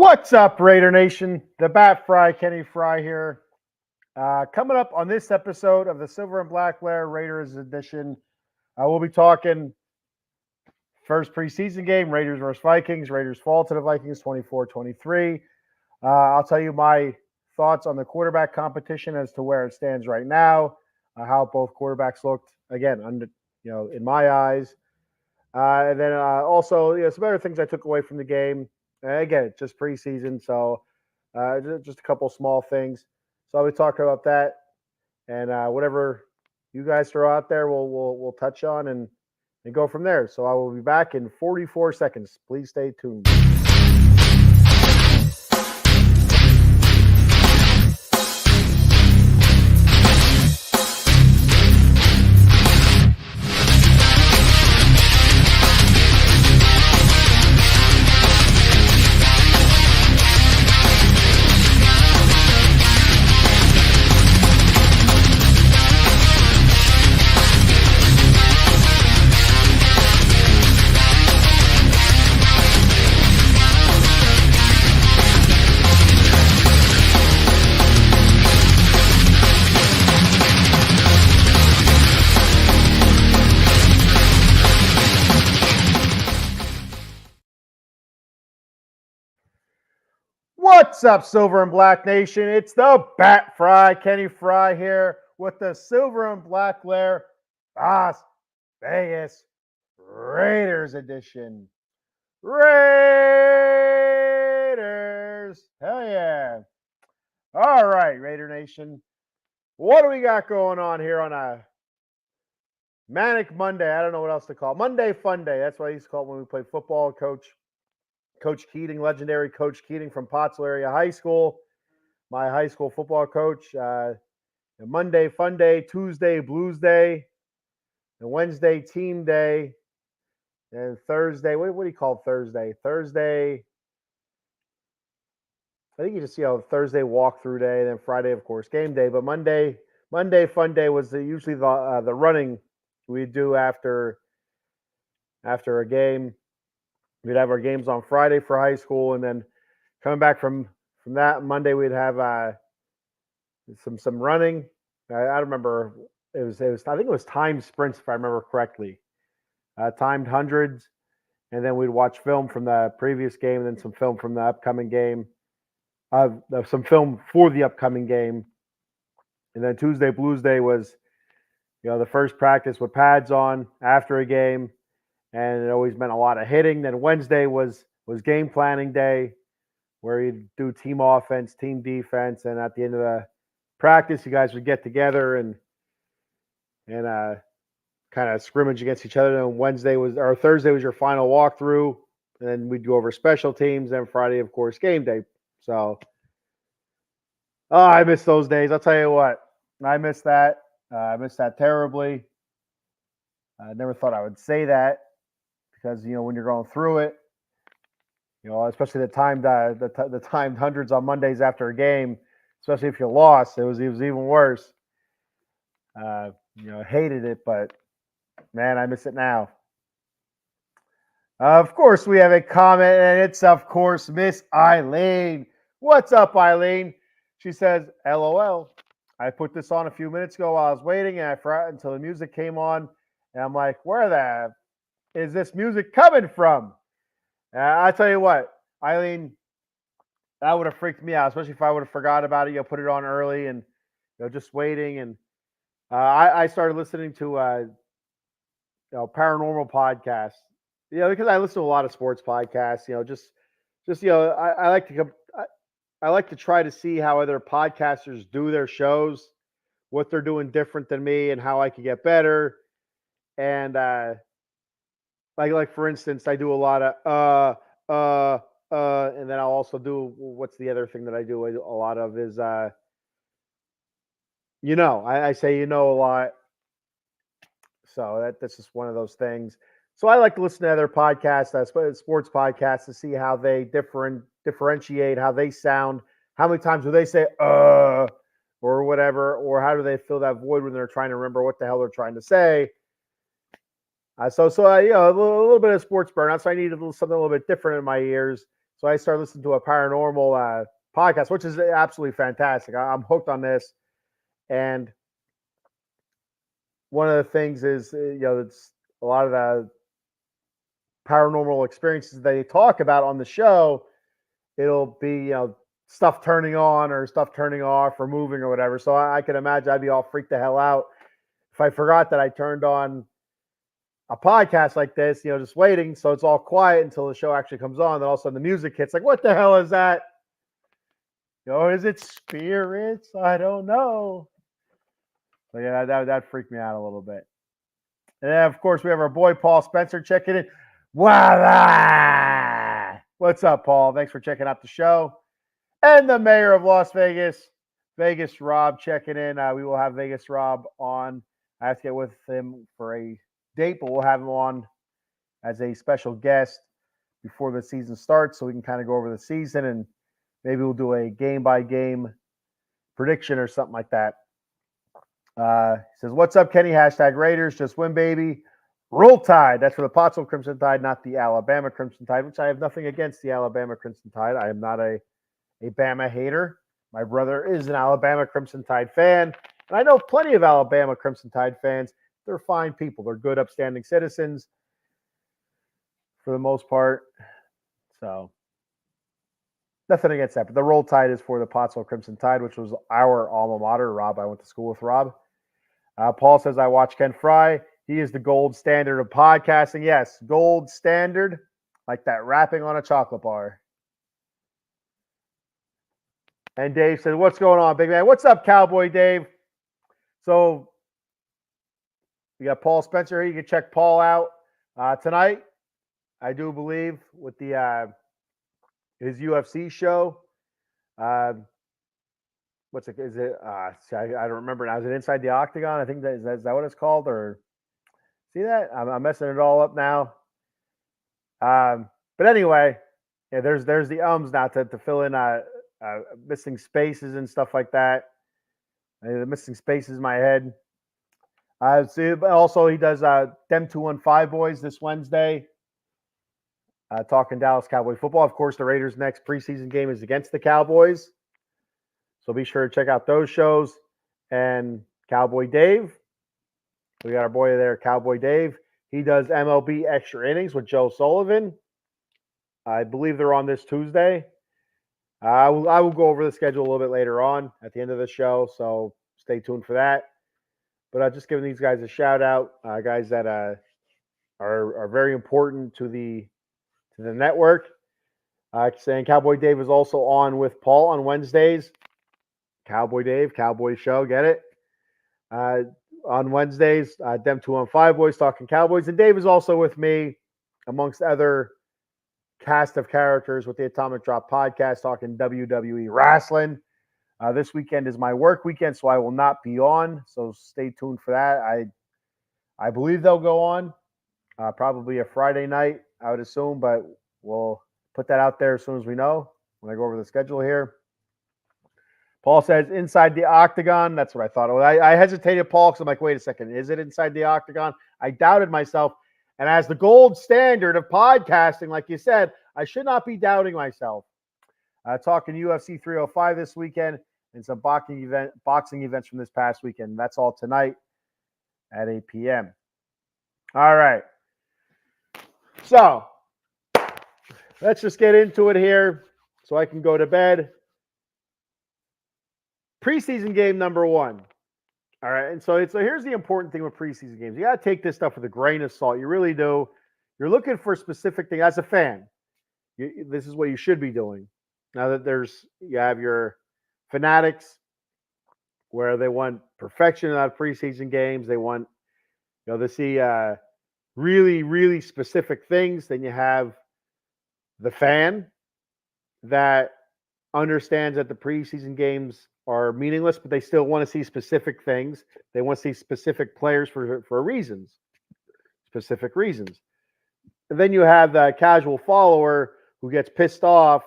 What's up, Raider Nation? The Bat Fry, Kenny Fry here. Coming up on this episode of the Silver and Black Lair Raiders edition, we'll be talking first preseason game, Raiders versus Vikings. Raiders fall to the Vikings 24-23. I'll tell you my thoughts on the quarterback competition as to where it stands right now, how both quarterbacks looked, again, in my eyes. And then also, some other things I took away from the game. Again, it's just preseason, so just a couple small things. So I'll be talking about that, and whatever you guys throw out there, we'll touch on and go from there. So I will be back in 44 seconds. Please stay tuned. What's up, Silver and Black Nation? It's the Bat Fry, Kenny Fry here with the Silver and Black Lair Las Vegas Raiders edition. Raiders! Hell yeah. All right, Raider Nation. What do we got going on here on a Manic Monday? I don't know what else to call it. Monday Fun Day. That's what I used to call it when we played football. Coach Keating, legendary Coach Keating from Pottsville Area High School, my high school football coach. Monday, Fun Day, Tuesday, Blues Day, and Wednesday, Team Day, and Thursday, what do you call Thursday? Thursday, I think you just see Thursday, walkthrough day, and then Friday, of course, game day. But Monday, Fun Day was usually the running we do after a game. We'd have our games on Friday for high school, and then coming back from that Monday, we'd have some running. I don't remember. It was. I think it was timed sprints, if I remember correctly. Timed hundreds, and then we'd watch film from the previous game, and then some film from the upcoming game. Some film for the upcoming game, and then Tuesday Blues Day was, the first practice with pads on after a game. And it always meant a lot of hitting. Then Wednesday was game planning day, where you'd do team offense, team defense, and at the end of the practice, you guys would get together and kind of scrimmage against each other. And Thursday was your final walkthrough, and then we'd go over special teams. And Friday, of course, game day. So, I miss those days. I'll tell you what, I miss that. I miss that terribly. I never thought I would say that. Because when you're going through it, especially the timed hundreds on Mondays after a game, especially if you lost, it was even worse. I hated it, but man, I miss it now. Of course, we have a comment, and it's of course Miss Eileen. What's up, Eileen? She says, "LOL. I put this on a few minutes ago while I was waiting, and I forgot until the music came on, and I'm like, where the is this music coming from?" I tell you what, Eileen, that would have freaked me out, especially if I would have forgot about it. Put it on early and just waiting. And I started listening to paranormal podcasts. Because I listen to a lot of sports podcasts. I like to try to see how other podcasters do their shows, what they're doing different than me, and how I could get better. And like for instance, I do a lot of and then I'll also do, what's the other thing that I do a lot of is I say a lot. So that's just one of those things. So I like to listen to other podcasts, sports podcasts, to see how they differentiate, how they sound, how many times do they say or whatever, or how do they fill that void when they're trying to remember what the hell they're trying to say. So a little bit of sports burnout. So I needed something a little bit different in my ears. So I started listening to a paranormal podcast, which is absolutely fantastic. I'm hooked on this. And one of the things is, it's a lot of the paranormal experiences they talk about on the show. It'll be, stuff turning on or stuff turning off or moving or whatever. So I can imagine I'd be all freaked the hell out if I forgot that I turned on a podcast like this, just waiting. So it's all quiet until the show actually comes on. Then all of a sudden the music hits. Like, what the hell is that? Is it spirits? I don't know. So yeah, that freaked me out a little bit. And then, of course, we have our boy Paul Spencer checking in. Voila! What's up, Paul? Thanks for checking out the show. And the mayor of Las Vegas, Vegas Rob, checking in. We will have Vegas Rob on. I have to get with him for a date, but we'll have him on as a special guest before the season starts so we can kind of go over the season and maybe we'll do a game-by-game prediction or something like that. He says, what's up, Kenny? Hashtag Raiders. Just win, baby. Roll Tide. That's for the Pottsville Crimson Tide, not the Alabama Crimson Tide, which I have nothing against the Alabama Crimson Tide. I am not a Bama hater. My brother is an Alabama Crimson Tide fan. And I know plenty of Alabama Crimson Tide fans. They're fine people. They're good, upstanding citizens for the most part. So nothing against that. But the Roll Tide is for the Pottsville Crimson Tide, which was our alma mater. Rob, I went to school with Rob. Paul says, I watch Ken Fry. He is the gold standard of podcasting. Yes, gold standard, like that wrapping on a chocolate bar. And Dave said, what's going on, big man? What's up, Cowboy Dave? So we got Paul Spencer here. You can check Paul out tonight, I do believe, with the his UFC show. What's it? Is it? I don't remember now. Is it Inside the Octagon? I think is that what it's called? Or see that? I'm messing it all up now. But anyway, yeah, there's the now to fill in missing spaces and stuff like that. The missing spaces in my head. See, but also he does Dem 215 Boys this Wednesday. Talking Dallas Cowboy football. Of course, the Raiders' next preseason game is against the Cowboys. So be sure to check out those shows. And Cowboy Dave, we got our boy there, Cowboy Dave. He does MLB Extra Innings with Joe Sullivan. I believe they're on this Tuesday. I will go over the schedule a little bit later on at the end of the show, so stay tuned for that. But just giving these guys a shout out, guys that are very important to the network. Saying Cowboy Dave is also on with Paul on Wednesdays. Cowboy Dave, Cowboy Show, get it? On Wednesdays, Dem 215 Boys talking Cowboys. And Dave is also with me, amongst other cast of characters, with the Atomic Drop podcast talking WWE wrestling. This weekend is my work weekend, so I will not be on. So stay tuned for that. I believe they'll go on probably a Friday night, I would assume, but we'll put that out there as soon as we know when I go over the schedule here. Paul says, Inside the Octagon. That's what I thought. I hesitated, Paul, because I'm like, wait a second. Is it Inside the Octagon? I doubted myself. And as the gold standard of podcasting, like you said, I should not be doubting myself. Talking UFC 305 this weekend and some boxing events from this past weekend. That's all tonight at 8 p.m. All right. So let's just get into it here so I can go to bed. Preseason game number 1. All right. And so here's the important thing with preseason games. You got to take this stuff with a grain of salt. You really do. You're looking for a specific thing. As a fan, this is what you should be doing. Now that you have your fanatics where they want perfection out of preseason games. They want, to see really, really specific things. Then you have the fan that understands that the preseason games are meaningless, but they still want to see specific things. They want to see specific players for specific reasons. And then you have the casual follower who gets pissed off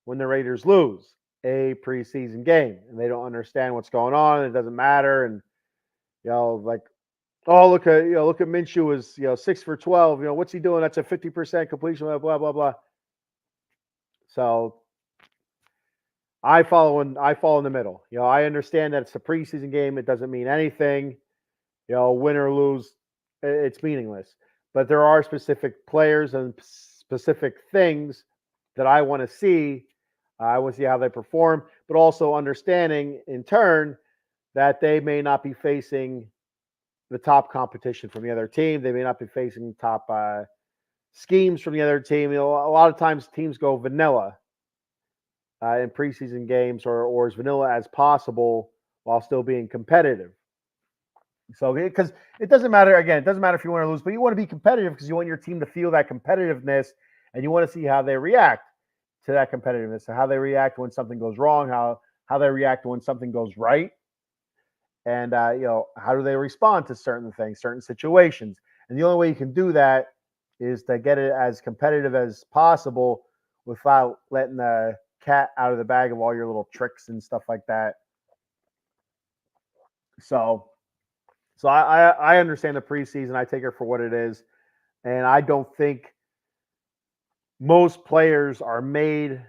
when the Raiders lose a preseason game and they don't understand what's going on. And it doesn't matter. And, like, oh, look at Minshew was, 6 for 12. What's he doing? That's a 50% completion, blah, blah, blah. So I fall in the middle. I understand that it's a preseason game. It doesn't mean anything. Win or lose, it's meaningless. But there are specific players and specific things that I want to see. I want to see how they perform, but also understanding in turn that they may not be facing the top competition from the other team. They may not be facing top schemes from the other team. A lot of times teams go vanilla in preseason games, or as vanilla as possible while still being competitive. So, because it doesn't matter, again, it doesn't matter if you win or lose, but you want to be competitive because you want your team to feel that competitiveness, and you want to see how they react to that competitiveness, so how they react when something goes wrong, how they react when something goes right, and how do they respond to certain things, certain situations. And the only way you can do that is to get it as competitive as possible without letting the cat out of the bag of all your little tricks and stuff like that. So I understand the preseason. I take it for what it is, and I don't think most players are made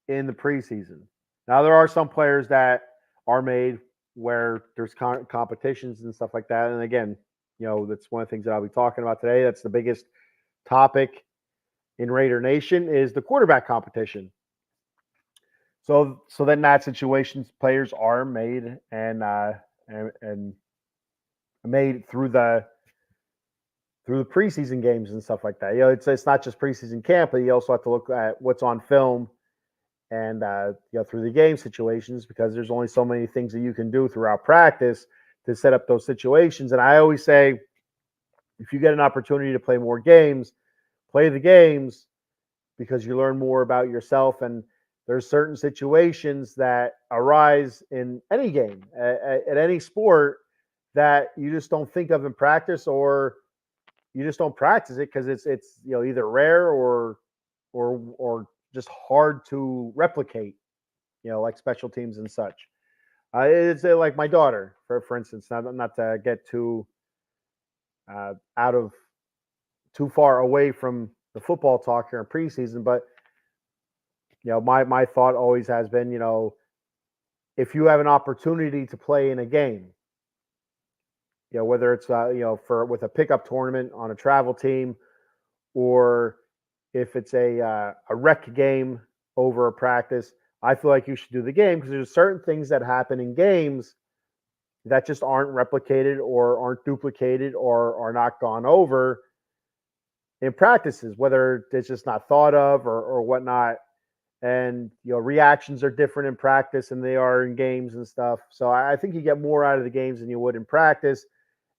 in the preseason. Now there are some players that are made where there's competitions and stuff like that. And again, that's one of the things that I'll be talking about today. That's the biggest topic in Raider Nation is the quarterback competition. So then in that situation, players are made and made through the preseason games and stuff like that. It's not just preseason camp, but you also have to look at what's on film and through the game situations, because there's only so many things that you can do throughout practice to set up those situations. And I always say, if you get an opportunity to play more games, play the games, because you learn more about yourself. And there's certain situations that arise in any game, at any sport, that you just don't think of in practice, or you just don't practice it because it's either rare or just hard to replicate, like special teams and such. It's like my daughter, for instance, not to get too out of too far away from the football talk here in preseason, but my thought always has been, if you have an opportunity to play in a game, whether it's with a pickup tournament on a travel team, or if it's a rec game over a practice, I feel like you should do the game, because there's certain things that happen in games that just aren't replicated or aren't duplicated or are not gone over in practices, whether it's just not thought of or whatnot. And reactions are different in practice than they are in games and stuff. So I think you get more out of the games than you would in practice.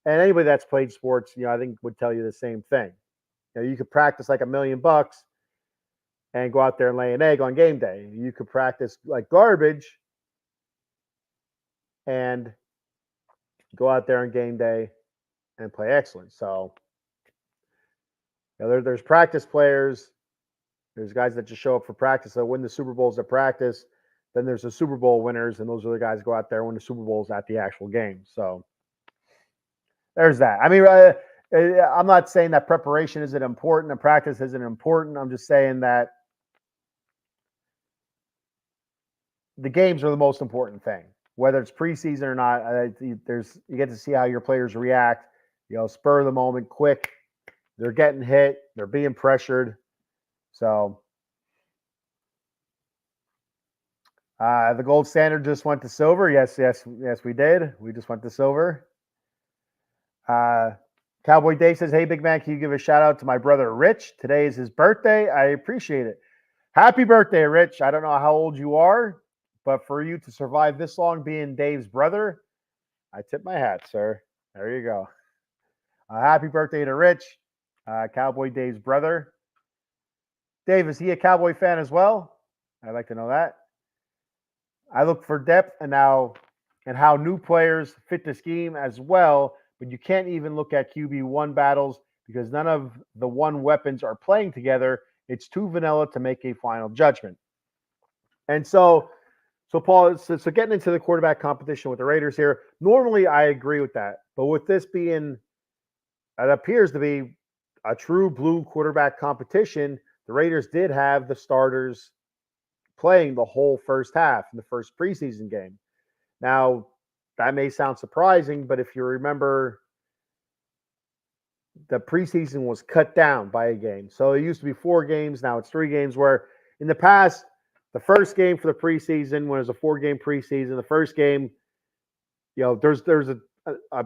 And anybody that's played sports, I think would tell you the same thing. You could practice like $1,000,000 and go out there and lay an egg on game day. You could practice like garbage and go out there on game day and play excellent. So there's practice players. There's guys that just show up for practice that win the Super Bowls at practice. Then there's the Super Bowl winners, and those are the guys who go out there and win the Super Bowls at the actual game. So there's that. I mean, I'm not saying that preparation isn't important and practice isn't important. I'm just saying that the games are the most important thing, whether it's preseason or not. You get to see how your players react. Spur of the moment, quick. They're getting hit. They're being pressured. So the gold standard just went to silver. Yes, we did. We just went to silver. Cowboy Dave says, "Hey, big man, can you give a shout out to my brother Rich? Today is his birthday. I appreciate it. Happy birthday, Rich. I don't know how old you are, but for you to survive this long being Dave's brother, I tip my hat, sir. There you go. Happy birthday to Rich, Cowboy Dave's brother. Dave, is he a Cowboy fan as well? I'd like to know that. I look for depth and how new players fit the scheme as well, but you can't even look at QB1 battles because none of the one weapons are playing together. It's too vanilla to make a final judgment." And so Paul, so getting into the quarterback competition with the Raiders here, normally I agree with that. But with this being, it appears to be a true blue quarterback competition, the Raiders did have the starters playing the whole first half in the first preseason game. Now, that may sound surprising, but if you remember, the preseason was cut down by a game. So it used to be 4 games, now it's 3 games, where in the past, the first game for the preseason, when it was a 4-game preseason, the first game, there's a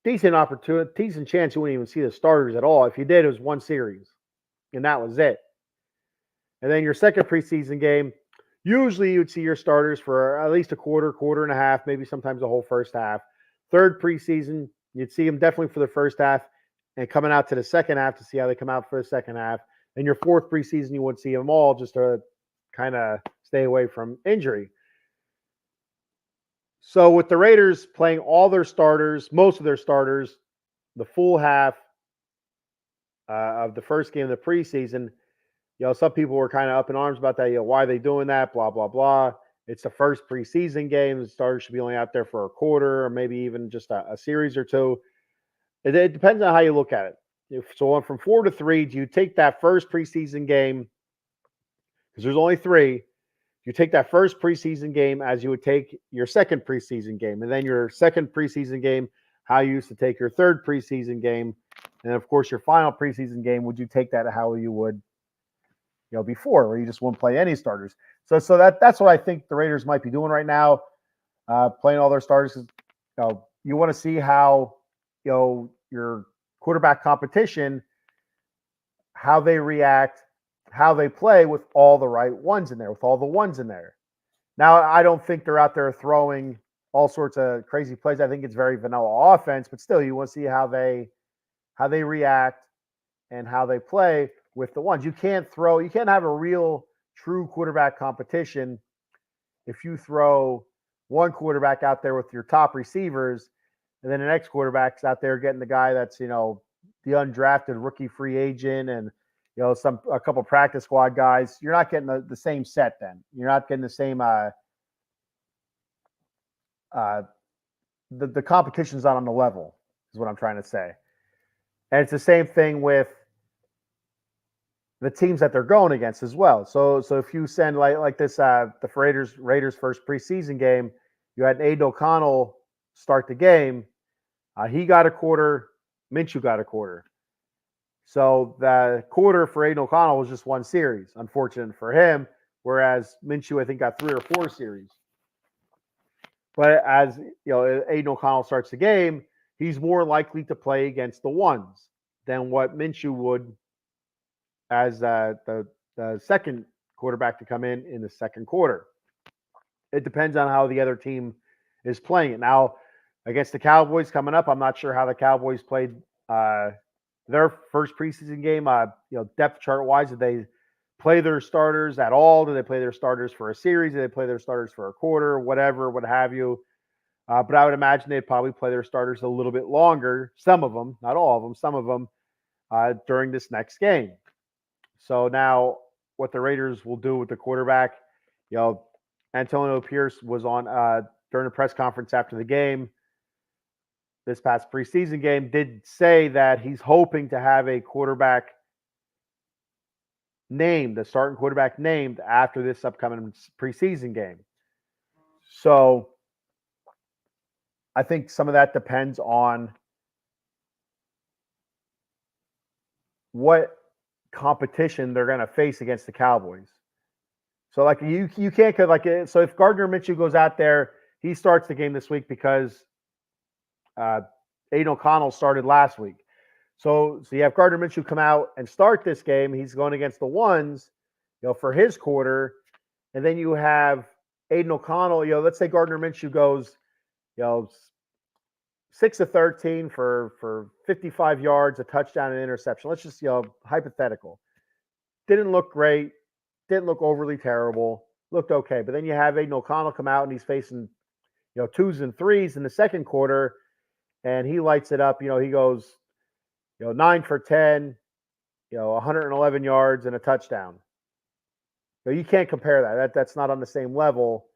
decent opportunity, decent chance you wouldn't even see the starters at all. If you did, it was one series, and that was it. And then your second preseason game, usually you'd see your starters for at least a quarter, quarter and a half, maybe sometimes the whole first half. Third preseason, you'd see them definitely for the first half and coming out to the second half to see how they come out for the second half. And your fourth preseason, you would see them all just to kind of stay away from injury. So with the Raiders playing all their starters, most of their starters, the full half of the first game of the preseason, some people were kind of up in arms about that. Why are they doing that? Blah, blah, blah. It's the first preseason game. The starters should be only out there for a quarter or maybe even just a series or two. It depends on how you look at it. So from 4 to 3, do you take that first preseason game, because there's only 3, you take that first preseason game as you would take your second preseason game, and then your second preseason game, how you used to take your third preseason game, and of course your final preseason game, would you take that how you would before, where you just won't play any starters? So that's what I think the Raiders might be doing right now, playing all their starters. You want to see how your quarterback competition, how they react, how they play with all the right ones in there, with all the ones in there. Now, I don't think they're out there throwing all sorts of crazy plays. I think it's very vanilla offense, but still, you want to see how they react and how they play with the ones. You can't have a real true quarterback competition if you throw one quarterback out there with your top receivers, and then the next quarterback's out there getting the guy that's, the undrafted rookie free agent and, a couple practice squad guys. You're not getting the same set then. You're not getting the same the competition's not on the level, is what I'm trying to say. And it's the same thing with the teams that they're going against as well. So if you send like this, the Raiders first preseason game, you had Aiden O'Connell start the game. He got a quarter. Minshew got a quarter. So the quarter for Aiden O'Connell was just one series. Unfortunate for him, whereas Minshew, I think, got 3 or 4 series. But as Aiden O'Connell starts the game, he's more likely to play against the ones than what Minshew would as the second quarterback to come in the second quarter. It depends on how the other team is playing it. Now, against the Cowboys coming up, I'm not sure how the Cowboys played their first preseason game. Depth chart wise, did they play their starters at all? Did they play their starters for a series? Did they play their starters for a quarter? Whatever, what have you. But I would imagine they'd probably play their starters a little bit longer. Some of them, not all of them, some of them during this next game. So now what the Raiders will do with the quarterback, Antonio Pierce was on during a press conference after the game, this past preseason game, did say that he's hoping to have a quarterback named, a starting quarterback named after this upcoming preseason game. So I think some of that depends on what competition they're going to face against the Cowboys. So like you can't so if Gardner Minshew goes out there, he starts the game this week because Aiden O'Connell started last week. So you have Gardner Minshew come out and start this game. He's going against the ones, for his quarter, and then you have Aiden O'Connell. Let's say Gardner Minshew goes, 6 of 13 for 55 yards, a touchdown, and interception. Let's just hypothetical. Didn't look great. Didn't look overly terrible. Looked okay. But then you have Aiden O'Connell come out and he's facing 2s and 3s in the second quarter, and he lights it up. He goes 9 for 10, 111 yards and a touchdown. You can't compare that. That's not on the same level.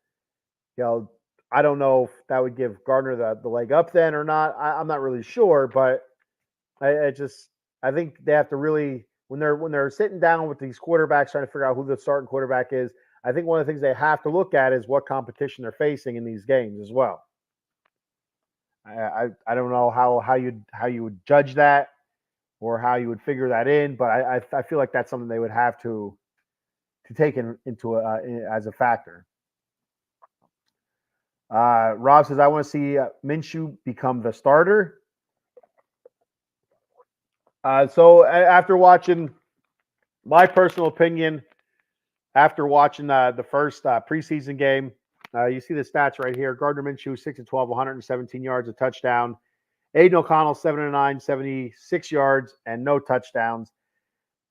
I don't know if that would give Gardner the leg up then or not. I'm not really sure, but I think they have to really when they're sitting down with these quarterbacks trying to figure out who the starting quarterback is, I think one of the things they have to look at is what competition they're facing in these games as well. I don't know how you would judge that or how you would figure that in, but I feel like that's something they would have to take into as a factor. Rob says, I want to see Minshew become the starter. So after watching, my personal opinion, after watching the first preseason game, you see the stats right here. Gardner Minshew, 6-12, 117 yards, a touchdown. Aiden O'Connell, 7-9, 76 yards, and no touchdowns.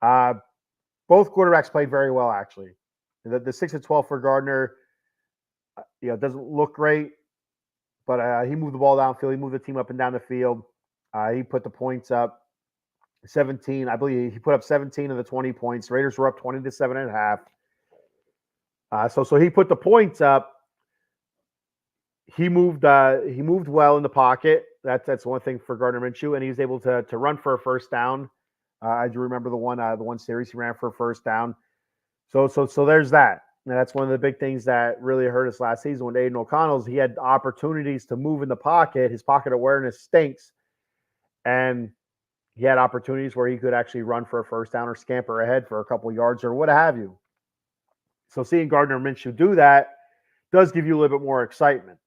Both quarterbacks played very well, actually. The 6-12 for Gardner, doesn't look great, but he moved the ball downfield. He moved the team up and down the field. He put the points up. 17, I believe he put up 17 of the 20 points. The Raiders were up 20-7.5. So he put the points up. He moved well in the pocket. That's one thing for Gardner Minshew, and he was able to run for a first down. I do remember the one series he ran for a first down. So there's that. And that's one of the big things that really hurt us last season with Aiden O'Connell's. He had opportunities to move in the pocket. His pocket awareness stinks, and he had opportunities where he could actually run for a first down or scamper ahead for a couple yards or what have you. So seeing Gardner Minshew do that does give you a little bit more excitement.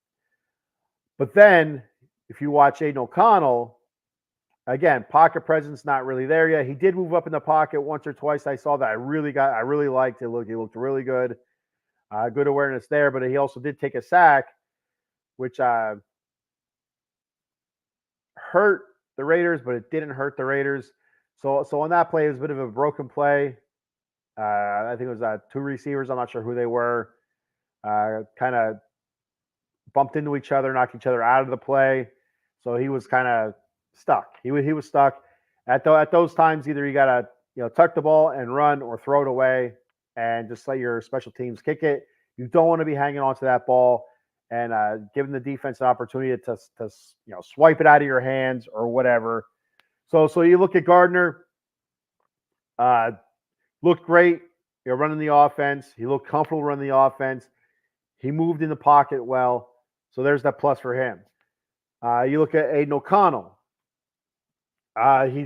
But then if you watch Aiden O'Connell, again, pocket presence not really there yet. He did move up in the pocket once or twice. I saw that. I really liked it. He looked really good. Good awareness there, but he also did take a sack, which hurt the Raiders, but it didn't hurt the Raiders. So on that play, it was a bit of a broken play. I think it was two receivers. I'm not sure who they were. Kind of bumped into each other, knocked each other out of the play. So he was kind of stuck. He was stuck. At those times, either you got to tuck the ball and run or throw it away and just let your special teams kick it. You don't want to be hanging on to that ball and giving the defense an opportunity to swipe it out of your hands or whatever. So you look at Gardner, looked great, running the offense. He looked comfortable running the offense. He moved in the pocket well. So there's that plus for him. You look at Aiden O'Connell.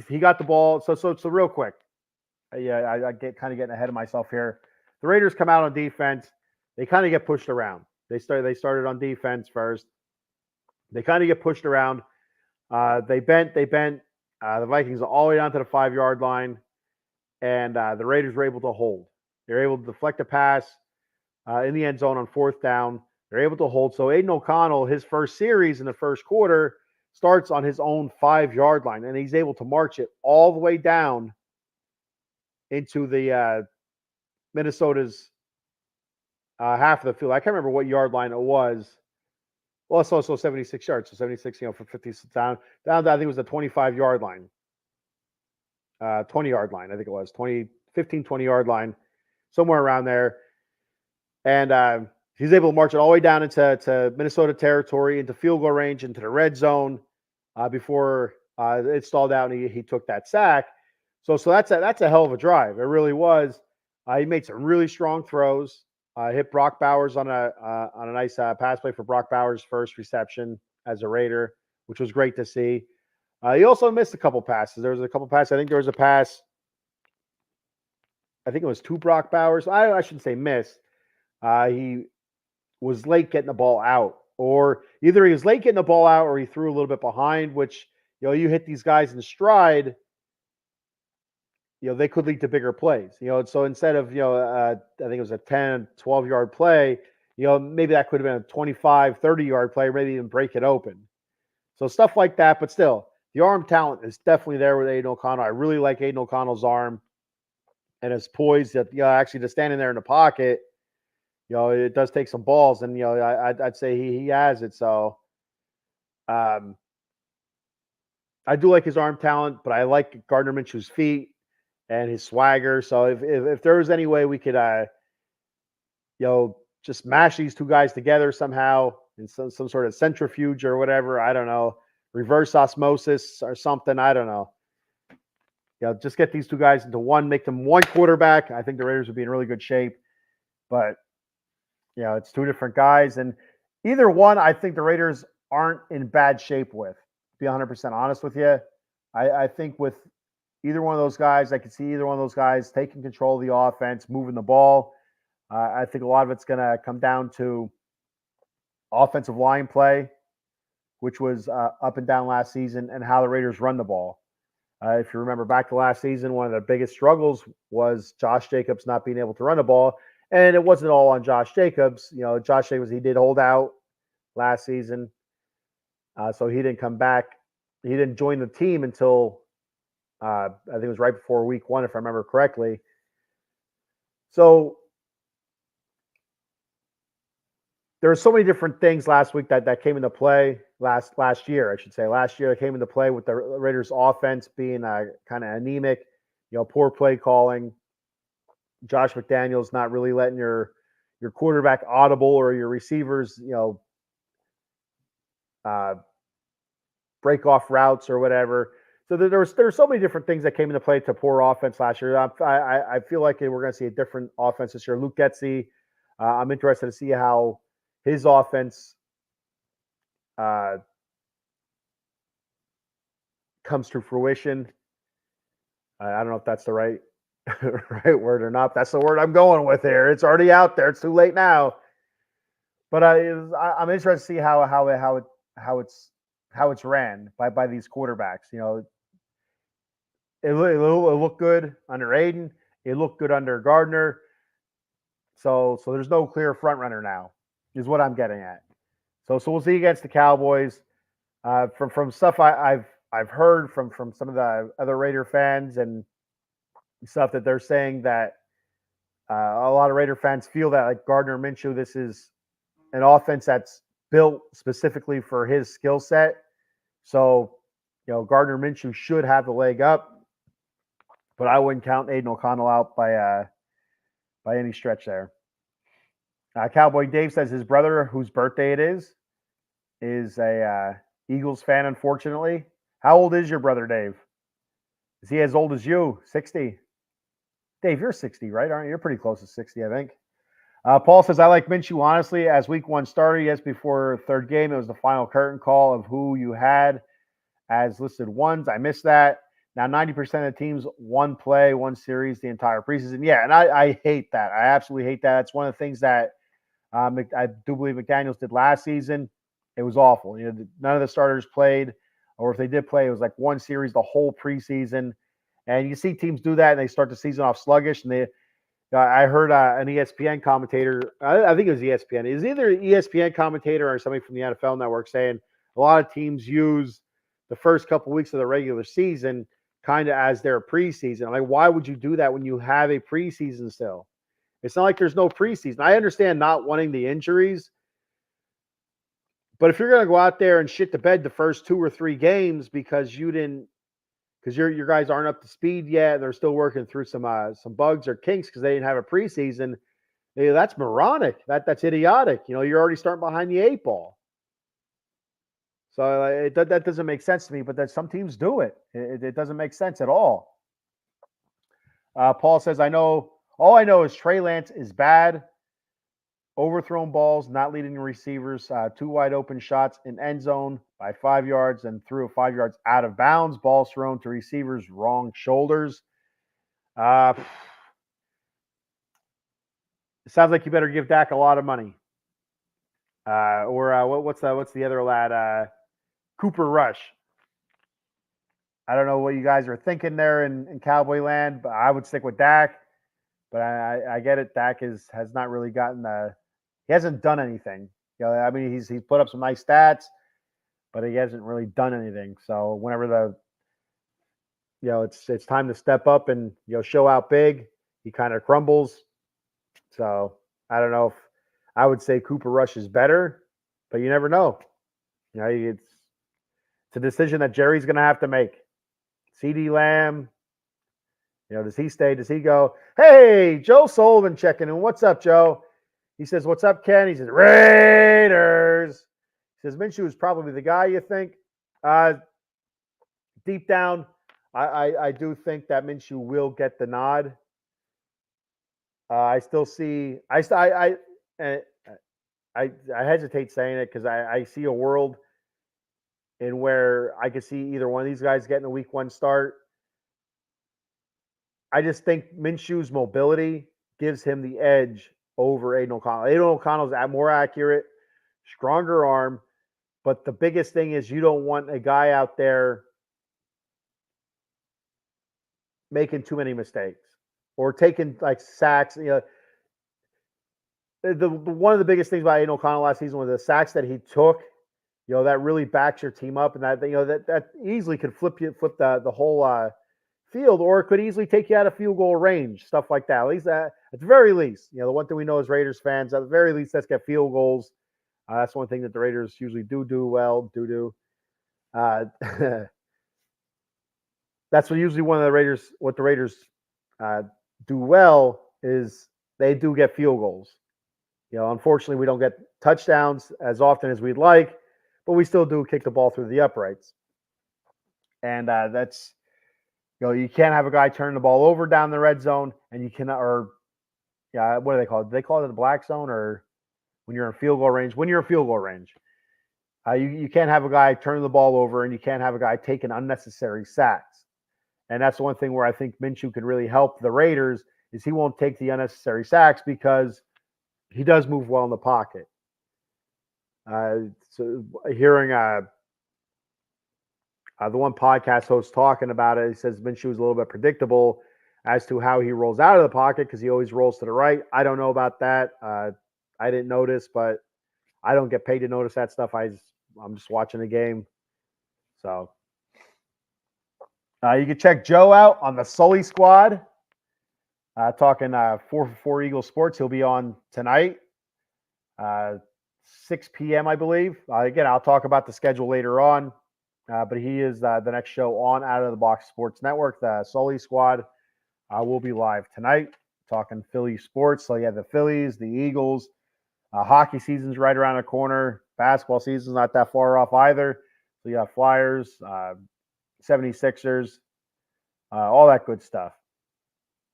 He got the ball. So real quick. I get kind of getting ahead of myself here. The Raiders come out on defense. They kind of get pushed around. They started on defense first. They kind of get pushed around. They bent the Vikings all the way down to the 5-yard line, and the Raiders were able to hold. They're able to deflect a pass in the end zone on 4th down. They're able to hold. So Aiden O'Connell, his first series in the first quarter, starts on his own 5-yard line, and he's able to march it all the way down into the Minnesota's half of the field. I can't remember what yard line it was. Well, it's also 76 yards. So 76, for 50 down to, I think it was the 25-yard line. 20-yard line, I think it was. 20-yard line, somewhere around there. And he's able to march it all the way down into Minnesota territory, into field goal range, into the red zone before it stalled out and he took that sack. So that's a hell of a drive. It really was. He made some really strong throws. Hit Brock Bowers on a nice pass play for Brock Bowers' first reception as a Raider, which was great to see. He also missed a couple passes. There was a couple passes. I think there was a pass. I think it was to Brock Bowers. I shouldn't say missed. He was late getting the ball out, or either he was late getting the ball out or he threw a little bit behind, which, you hit these guys in stride, they could lead to bigger plays. So instead of, I think it was a 10, 12-yard play, maybe that could have been a 25, 30-yard play, or maybe even break it open. So stuff like that, but still, the arm talent is definitely there with Aiden O'Connell. I really like Aiden O'Connell's arm and his poise that, actually just standing there in the pocket, it does take some balls, and, I'd say he has it. So I do like his arm talent, but I like Gardner Minshew's feet and his swagger. So if there was any way we could, just mash these two guys together somehow in some sort of centrifuge or whatever, I don't know, reverse osmosis or something, I don't know. just get these two guys into one, make them one quarterback. I think the Raiders would be in really good shape. But it's two different guys, and either one, I think the Raiders aren't in bad shape with. To be 100% honest with you, I think with either one of those guys, I could see either one of those guys taking control of the offense, moving the ball. I think a lot of it's going to come down to offensive line play, which was up and down last season, and how the Raiders run the ball. If you remember back to last season, one of the biggest struggles was Josh Jacobs not being able to run the ball. And it wasn't all on Josh Jacobs. Josh Jacobs, he did hold out last season. So he didn't come back. He didn't join the team until I think it was right before week 1, if I remember correctly. So there were so many different things last week that came into play last year, I should say. Last year, that came into play with the Raiders' offense being kind of anemic, poor play calling. Josh McDaniels not really letting your quarterback audible or your receivers, break off routes or whatever. So there's so many different things that came into play to poor offense last year. I feel like we're going to see a different offense this year. Luke Getsy, I'm interested to see how his offense comes to fruition. I don't know if that's the right word or not. That's the word I'm going with here. It's already out there. It's too late now. But I'm interested to see how it's ran by these quarterbacks. It looked good under Aiden. It looked good under Gardner. So there's no clear front runner now, is what I'm getting at. So we'll see against the Cowboys. From stuff I've heard from some of the other Raider fans and stuff, that they're saying that a lot of Raider fans feel that, like, Gardner Minshew, this is an offense that's built specifically for his skill set. So, Gardner Minshew should have the leg up, but I wouldn't count Aiden O'Connell out by any stretch there. Cowboy Dave says his brother, whose birthday it is a Eagles fan, unfortunately. How old is your brother, Dave? Is he as old as you? 60? Dave, you're 60, right? Aren't you? You're pretty close to 60, I think. Paul says, I like Minshew, honestly. As week 1 started, yes, before third game, it was the final curtain call of who you had as listed ones. I missed that. Now, 90% of teams one series the entire preseason. Yeah, and I hate that. I absolutely hate that. It's one of the things that I do believe McDaniels did last season. It was awful. None of the starters played, or if they did play, it was like one series the whole preseason. And you see teams do that, and they start the season off sluggish. And I heard an ESPN commentator, I think it was ESPN. It was either an ESPN commentator or somebody from the NFL Network, saying a lot of teams use the first couple weeks of the regular season kind of as their preseason. I'm like, why would you do that when you have a preseason still? It's not like there's no preseason. I understand not wanting the injuries, but if you're going to go out there and shit the bed the first 2 or 3 games because your guys aren't up to speed yet, they're still working through some bugs or kinks because they didn't have a preseason, that's moronic. That's idiotic. You're already starting behind the 8 ball. So that doesn't make sense to me, but that some teams do it. It doesn't make sense at all. Paul says, all I know is Trey Lance is bad. Overthrown balls, not leading the receivers, 2 wide open shots in end zone by 5 yards and threw 5 yards out of bounds. Balls thrown to receivers, wrong shoulders. It sounds like you better give Dak a lot of money. What's the other lad? Cooper Rush. I don't know what you guys are thinking there in Cowboy land, but I would stick with Dak. But I get it. Dak has not really gotten he hasn't done anything. He's put up some nice stats, but he hasn't really done anything. So whenever it's time to step up and show out big, he kind of crumbles. So I don't know if I would say Cooper Rush is better, but you never know. It's a decision that Jerry's going to have to make. CeeDee Lamb, does he stay? Does he go? Hey, Joe Sullivan checking in. What's up, Joe? He says, what's up, Ken? He says, Raiders. He says, Minshew is probably the guy, you think? Deep down, I do think that Minshew will get the nod. I still see. Uh, I hesitate saying it because I see a world in where I could see either one of these guys getting a week one start. I just think Minshew's mobility gives him the edge over Aiden O'Connell. Aiden O'Connell's more accurate, stronger arm, but the biggest thing is you don't want a guy out there making too many mistakes or taking like sacks. The one of the biggest things about Aiden O'Connell last season was the sacks that he took. That really backs your team up, and that easily could flip the whole field, or it could easily take you out of field goal range, stuff like that. At least at the very least, the one thing we know as Raiders fans, at the very least, let's get field goals. That's one thing that the Raiders usually do well. Uh, that's usually one of the Raiders. What the Raiders do well is they do get field goals. Unfortunately, we don't get touchdowns as often as we'd like, but we still do kick the ball through the uprights. And that's, you can't have a guy turn the ball over down the red zone, and you cannot, or what do they call it? Do they call it the black zone, or when you're in field goal range? When you're in field goal range, you can't have a guy turn the ball over, and you can't have a guy taking unnecessary sacks. And that's the one thing where I think Minshew could really help the Raiders is he won't take the unnecessary sacks because he does move well in the pocket. So hearing the one podcast host talking about it, he says Minshew is a little bit predictable as to how he rolls out of the pocket because he always rolls to the right. I don't know about that. I didn't notice, but I don't get paid to notice that stuff. I'm just watching the game. So you can check Joe out on the Sully Squad. Talking 4for4 Eagle Sports. He'll be on tonight, 6 p.m., I believe. Again, I'll talk about the schedule later on. But he is the next show on Out of the Box Sports Network. The Sully Squad will be live tonight, talking Philly sports. So, the Phillies, the Eagles. Hockey season's right around the corner. Basketball season's not that far off either. So, you have Flyers, 76ers, all that good stuff.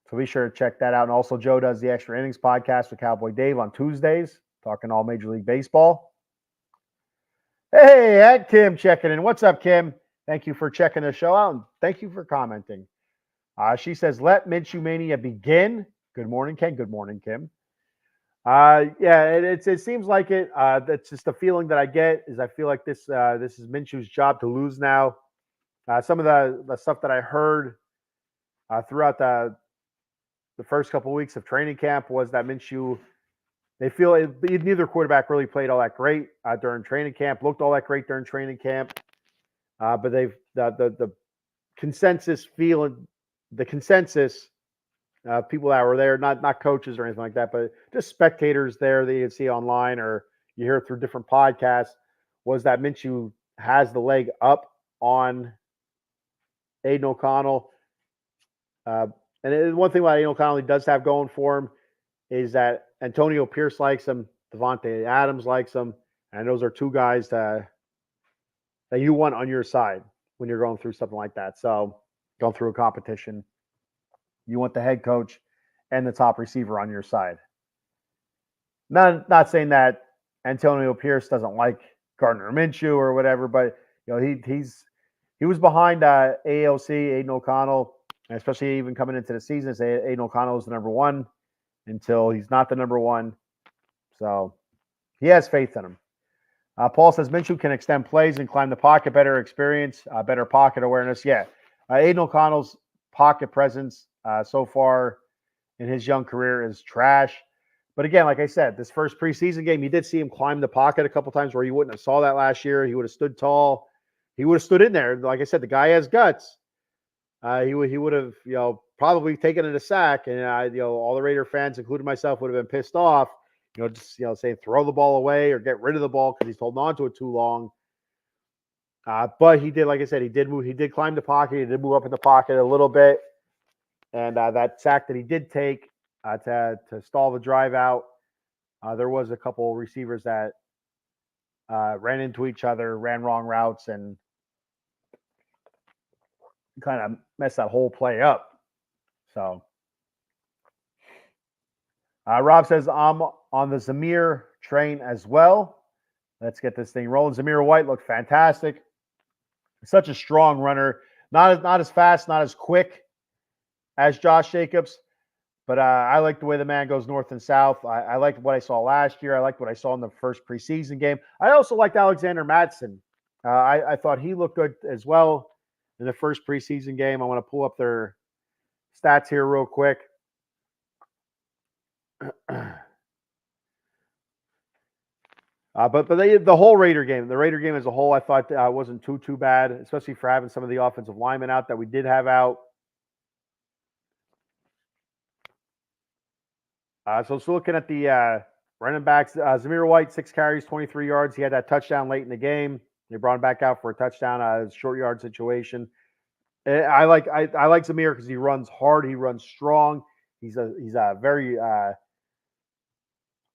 So, be sure to check that out. And also, Joe does the Extra Innings podcast with Cowboy Dave on Tuesdays, talking all Major League Baseball. Hey, at Kim checking in. What's up, Kim? Thank you for checking the show out, and thank you for commenting. She says, let Minshew Mania begin. Good morning, Ken. Good morning, Kim. It seems like it. That's just the feeling that I get is I feel like this is Minshew's job to lose now. Some of the stuff that I heard throughout the first couple of weeks of training camp was that Minshew, they feel neither quarterback really played all that great during training camp, looked all that great during training camp. But they've the consensus feeling, the consensus people that were there, not coaches or anything like that, but just spectators there that you see online or you hear through different podcasts, was that Minshew has the leg up on Aiden O'Connell. And one thing about Aiden O'Connell he does have going for him is that Antonio Pierce likes him, Devontae Adams likes him, and those are two guys that you want on your side when you're going through something like that. So going through a competition, you want the head coach and the top receiver on your side. Not saying that Antonio Pierce doesn't like Gardner Minshew or whatever, but he was behind AOC, Aiden O'Connell, and especially even coming into the season, Aiden O'Connell is the number one until he's not the number one. So he has faith in him. Paul says Minshew can extend plays and climb the pocket, better experience, better pocket awareness. Yeah. Aiden O'Connell's pocket presence so far in his young career is trash. But again, like I said, this first preseason game, you did see him climb the pocket a couple times where you wouldn't have saw that last year. He would have stood tall. He would have stood in there. Like I said, the guy has guts. He would have, probably taken it a sack, and all the Raider fans, including myself, would have been pissed off. Just saying throw the ball away or get rid of the ball because he's holding on to it too long. But he did, like I said, he did move. He did climb the pocket. He did move up in the pocket a little bit, and that sack that he did take to stall the drive out, there was a couple receivers that ran into each other, ran wrong routes, and kind of messed that whole play up. So Rob says, I'm on the Zamir train as well. Let's get this thing rolling. Zamir White looked fantastic. Such a strong runner. Not as fast, not as quick as Josh Jacobs, but I like the way the man goes north and south. I liked what I saw last year. I liked what I saw in the first preseason game. I also liked Alexander Mattson. I thought he looked good as well in the first preseason game. I want to pull up their stats here real quick. But the whole Raider game as a whole, I thought wasn't too bad, especially for having some of the offensive linemen out that we did have out. So looking at the running backs, Zamir White, 6 carries, 23 yards. He had that touchdown late in the game. They brought him back out for a touchdown, short yard situation. I like Zamir because he runs hard, he runs strong. He's a very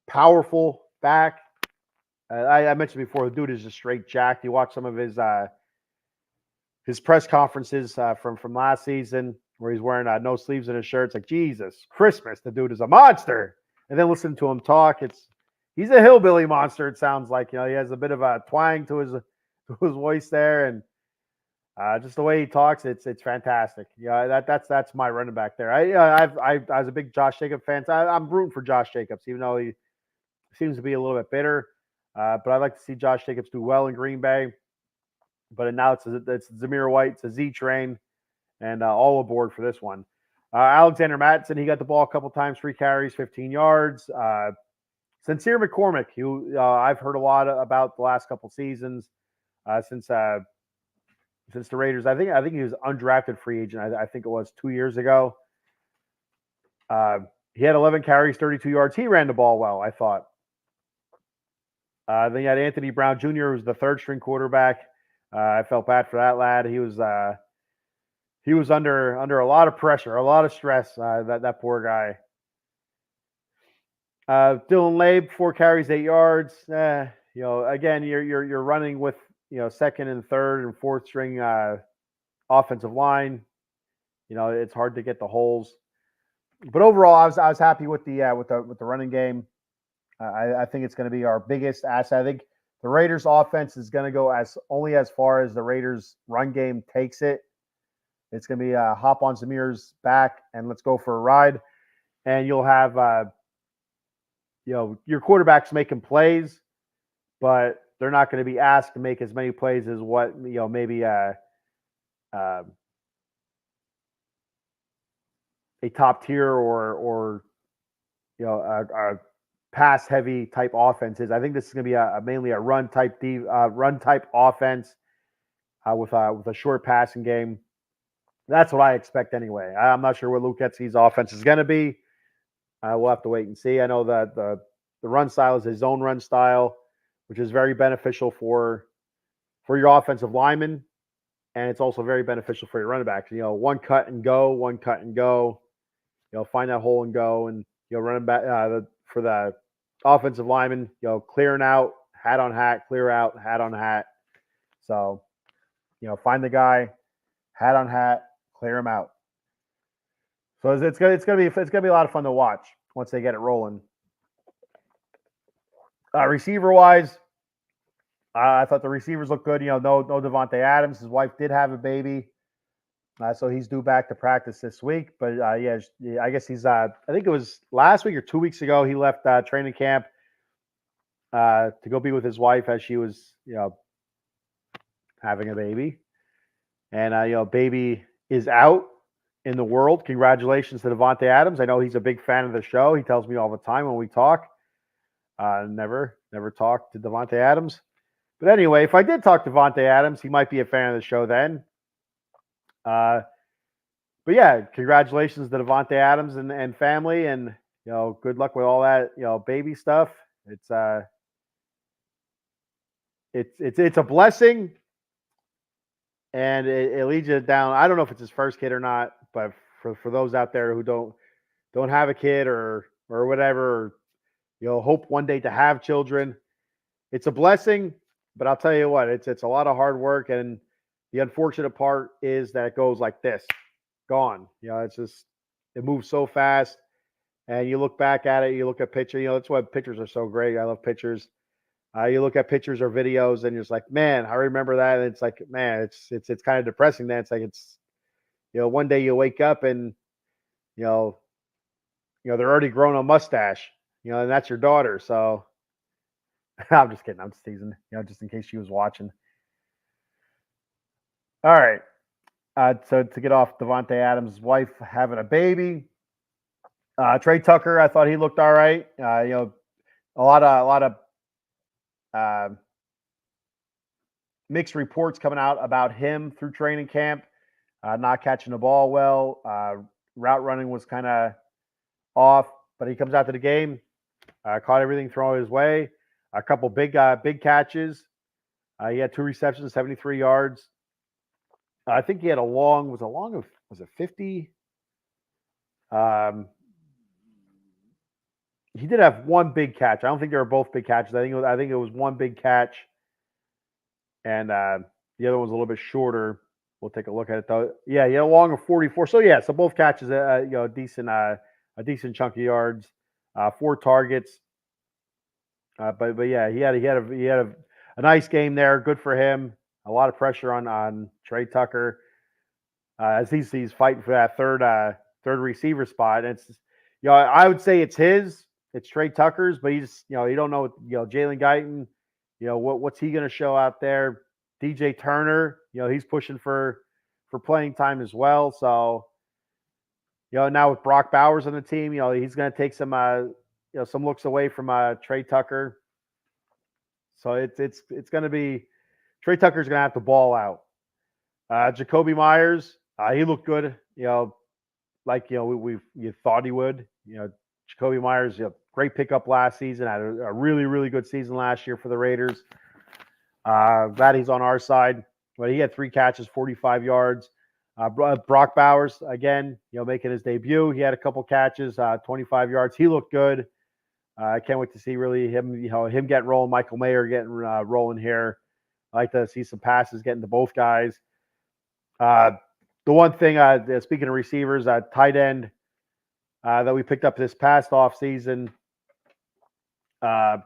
powerful back. I mentioned before, the dude is just straight jacked. You watch some of his press conferences from last season where he's wearing no sleeves in his shirt. It's like, Jesus Christmas, the dude is a monster. And then listen to him talk. He's a hillbilly monster, it sounds like. He has a bit of a twang to his voice there, and just the way he talks, it's fantastic. That's my running back there. I was a big Josh Jacobs fan. So I'm rooting for Josh Jacobs, even though he seems to be a little bit bitter. But I'd like to see Josh Jacobs do well in Green Bay. But now it's Zamir White, it's a Z train, and all aboard for this one. Alexander Mattson, he got the ball a couple times, 3 carries, 15 yards. Sincere McCormick, who I've heard a lot about the last couple seasons since the Raiders. I think he was undrafted free agent. I think it was 2 years ago. He had 11 carries, 32 yards. He ran the ball well, I thought. Then you had Anthony Brown Jr., who was the third string quarterback. I felt bad for that lad. He was under a lot of pressure, a lot of stress. That poor guy. Dylan Labe, 4 carries, 8 yards. Again, you're running with second and third and fourth string offensive line. It's hard to get the holes. But overall, I was happy with the running game. I think it's going to be our biggest asset. I think the Raiders' offense is going to go only as far as the Raiders' run game takes it. It's going to be hop on Zamir's back and let's go for a ride. And you'll have your quarterbacks making plays, but they're not going to be asked to make as many plays as what maybe a top tier or a pass heavy type offense is. I think this is going to be mainly a run type offense with a short passing game. That's what I expect anyway. I'm not sure what Luke Getsy's offense is going to be. We'll have to wait and see. I know that the run style is his own run style, which is very beneficial for your offensive linemen, and it's also very beneficial for your running backs. One cut and go. Find that hole and go, and running back for the offensive lineman, clearing out, hat on hat, clear out, hat on hat. So, find the guy, hat on hat, clear him out. So it's gonna be a lot of fun to watch once they get it rolling. Receiver wise, I thought the receivers looked good. No Davante Adams. His wife did have a baby, so he's due back to practice this week. But I guess he's. I think it was last week or 2 weeks ago he left training camp to go be with his wife as she was having a baby, and baby is out in the world. Congratulations to Davante Adams. I know he's a big fan of the show. He tells me all the time when we talk. Never talked to Davante Adams. But anyway, if I did talk to Davante Adams, he might be a fan of the show then. But yeah, congratulations to Davante Adams and family, and good luck with all that baby stuff. It's a blessing, and it leads you down. I don't know if it's his first kid or not, but for those out there who don't have a kid or whatever, hope one day to have children, it's a blessing. But I'll tell you what, it's a lot of hard work, and The unfortunate part is that it goes like this, gone. It's just it moves so fast, and you look back at it, you look at picture. That's why pictures are so great. I love pictures. You look at pictures or videos, and you're just like, man, I remember that. And it's like, man, it's kind of depressing. Then it's like one day you wake up and you know they're already growing a mustache, and that's your daughter. So I'm just kidding. I'm just teasing. Just in case she was watching. All right. So to get off Devontae Adams' wife having a baby, Trey Tucker, I thought he looked all right. A lot of uh, mixed reports coming out about him through training camp, not catching the ball well. Route running was kind of off, but he comes out to the game, caught everything thrown his way. A couple big catches. He had 2 receptions, 73 yards. I think he had was it 50? He did have one big catch. I don't think they were both big catches. I think it was one big catch, and the other one's a little bit shorter. We'll take a look at it though. Yeah, he had a long of 44. So yeah, so both catches, a decent chunk of yards, 4 targets. But yeah, he had a nice game there. Good for him. A lot of pressure on Trey Tucker as he's fighting for that third receiver spot. And it's I would say it's Trey Tucker's, but you don't know Jalen Guyton, what's he going to show out there? DJ Turner, he's pushing for playing time as well. So now with Brock Bowers on the team, he's going to take some looks away from Trey Tucker. So it's going to be Trey Tucker's going to have to ball out. Jacoby Myers, he looked good. Like we thought he would. Jacoby Myers, great pickup last season. Had a really really good season last year for the Raiders. Glad he's on our side. But he had 3 catches, 45 yards. Brock Bowers again, making his debut. He had a couple catches, 25 yards. He looked good. I can't wait to see really him getting rolling. Michael Mayer getting rolling here. I like to see some passes getting to both guys. The one thing, speaking of receivers, tight end that we picked up this past offseason. What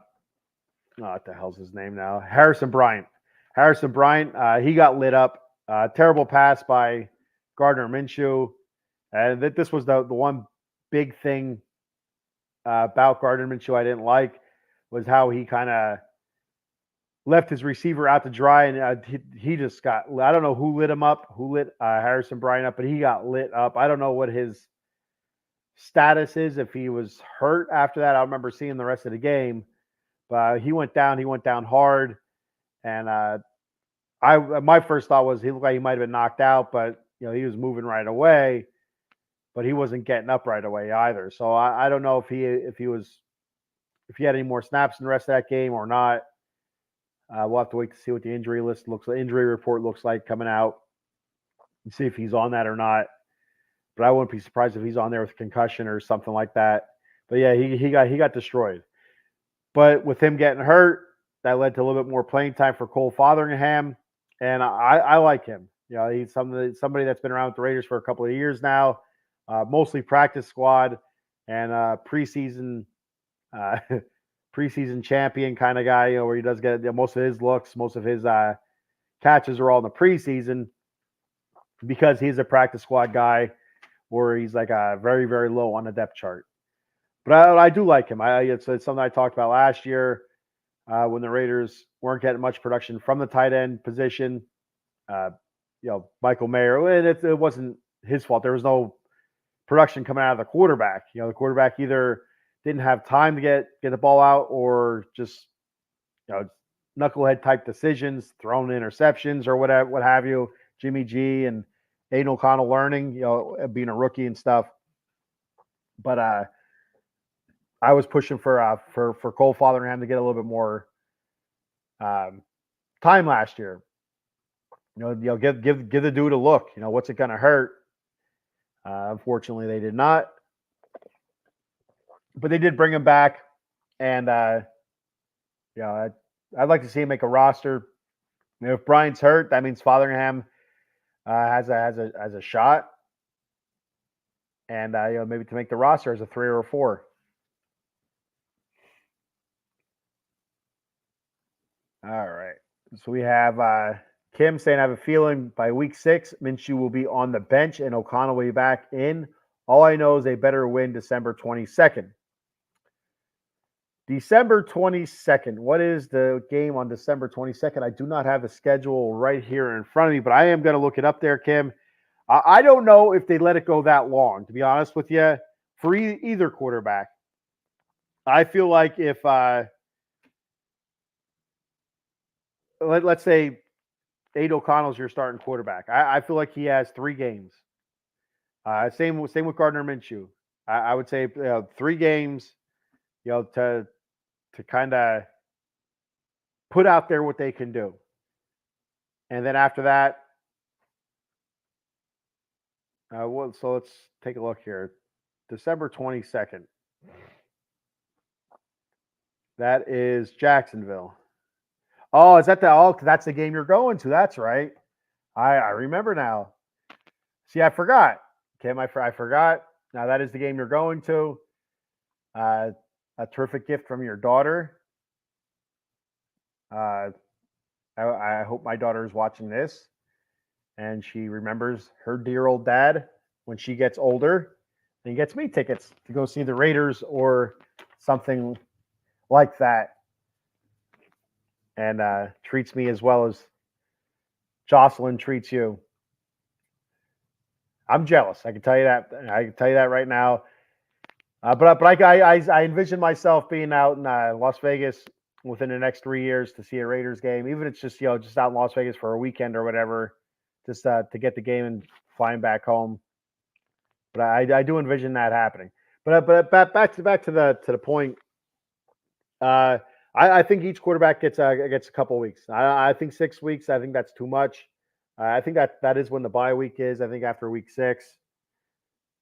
the hell's his name now? Harrison Bryant. He got lit up. Terrible pass by Gardner Minshew. And this was the one big thing about Gardner Minshew I didn't like was how he kind of left his receiver out to dry, and he just got. I don't know who lit him up, who lit Harrison Bryant up, but he got lit up. I don't know what his status is, if he was hurt after that. I remember seeing the rest of the game, but he went down hard, and my first thought was he looked like he might have been knocked out, but he was moving right away, but he wasn't getting up right away either. So I don't know if he had any more snaps in the rest of that game or not. We'll have to wait to see what the injury report looks like coming out and see if he's on that or not. But I wouldn't be surprised if he's on there with concussion or something like that. But yeah, he got destroyed. But with him getting hurt, that led to a little bit more playing time for Cole Fotheringham, and I like him. He's somebody that's been around with the Raiders for a couple of years now, mostly practice squad and preseason champion kind of guy. Where he does get most of his looks, most of his catches are all in the preseason because he's a practice squad guy, where he's like very very low on the depth chart. But I do like him. It's something I talked about last year when the Raiders weren't getting much production from the tight end position. Michael Mayer, and it wasn't his fault. There was no production coming out of the quarterback. The quarterback either didn't have time to get the ball out, or just knucklehead type decisions, throwing interceptions or whatever, what have you. Jimmy G and Aiden O'Connell learning, being a rookie and stuff. But I was pushing for Cole Fotheringham to get a little bit more time last year. Give the dude a look. What's it going to hurt? Unfortunately, they did not. But they did bring him back, and I'd like to see him make a roster. If Bryant's hurt, that means Fotheringham has a shot, and maybe to make the roster as a 3 or a 4. All right. So we have Kim saying, I have a feeling by week 6, Minshew will be on the bench and O'Connell will be back in. All I know is they better win December 22nd. December 22nd. What is the game on December 22nd? I do not have the schedule right here in front of me, but I am going to look it up there, Kim. I don't know if they let it go that long, to be honest with you, for either quarterback. I feel like if, let's say, Aiden O'Connell's your starting quarterback, I feel like he has 3 games. Same with Gardner Minshew. I would say 3 games, to kind of put out there what they can do, and then after that, so let's take a look here. December 22nd. That is Jacksonville. Oh, is that that's the game you're going to? That's right. I remember now. See, I forgot. Kim, I forgot. Now that is the game you're going to. A terrific gift from your daughter. I hope my daughter is watching this and she remembers her dear old dad when she gets older and gets me tickets to go see the Raiders or something like that, and treats me as well as Jocelyn treats you. I'm jealous. I can tell you that. I can tell you that right now. But I envision myself being out in Las Vegas within the next 3 years to see a Raiders game, even if it's just just out in Las Vegas for a weekend or whatever, just to get the game and flying back home. But I do envision that happening. But back to the point. I think each quarterback gets a couple weeks. I think 6 weeks. I think that's too much. I think that is when the bye week is. I think after week 6.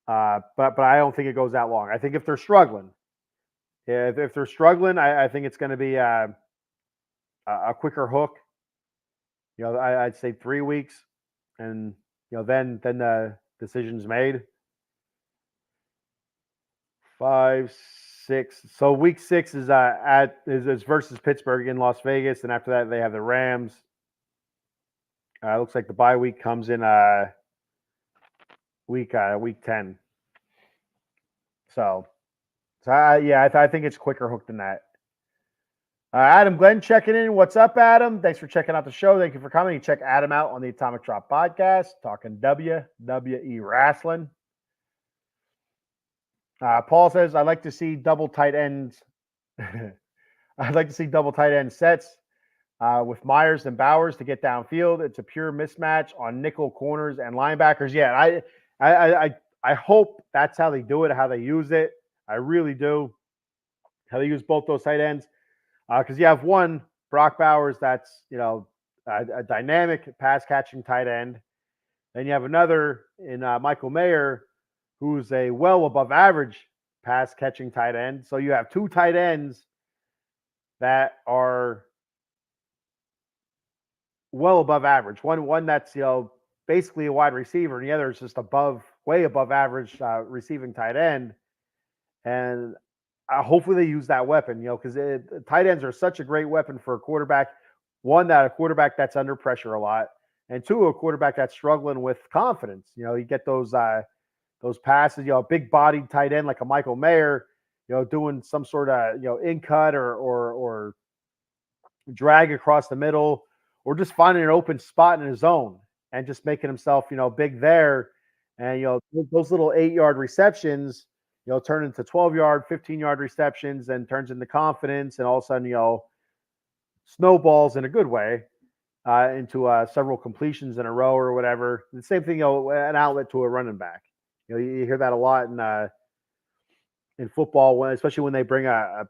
But I don't think it goes that long. I think if they're struggling, if they're struggling, I think it's going to be a quicker hook. I'd say 3 weeks, and then the decision's made. 5, 6. So week 6 is is versus Pittsburgh in Las Vegas, and after that they have the Rams. Looks like the bye week comes in week 10. So I think it's quicker hook than that. Adam Glenn checking in. What's up, Adam? Thanks for checking out the show. Thank you for coming. You check Adam out on the Atomic Drop podcast, talking WWE wrestling. Paul says, I'd like to see double tight ends. I'd like to see double tight end sets with Myers and Bowers to get downfield. It's a pure mismatch on nickel corners and linebackers. Yeah, I hope that's how they do it, how they use it. I really do. How they use both those tight ends. Because you have one, Brock Bowers, that's a dynamic pass catching tight end. Then you have another in Michael Mayer, who's a well above average pass catching tight end. So you have 2 tight ends that are well above average. One that's basically a wide receiver, and the other is just way above average receiving tight end. And hopefully they use that weapon, because tight ends are such a great weapon for a quarterback. One, that a quarterback that's under pressure a lot, and 2, a quarterback that's struggling with confidence. You get those passes, big bodied tight end like a Michael Mayer, doing some sort of in cut or drag across the middle, or just finding an open spot in his zone and just making himself big there, and those little 8-yard receptions turn into 12-yard, 15-yard receptions, and turns into confidence, and all of a sudden snowballs in a good way into several completions in a row or whatever. The same thing, an outlet to a running back. You hear that a lot in football, especially when they bring a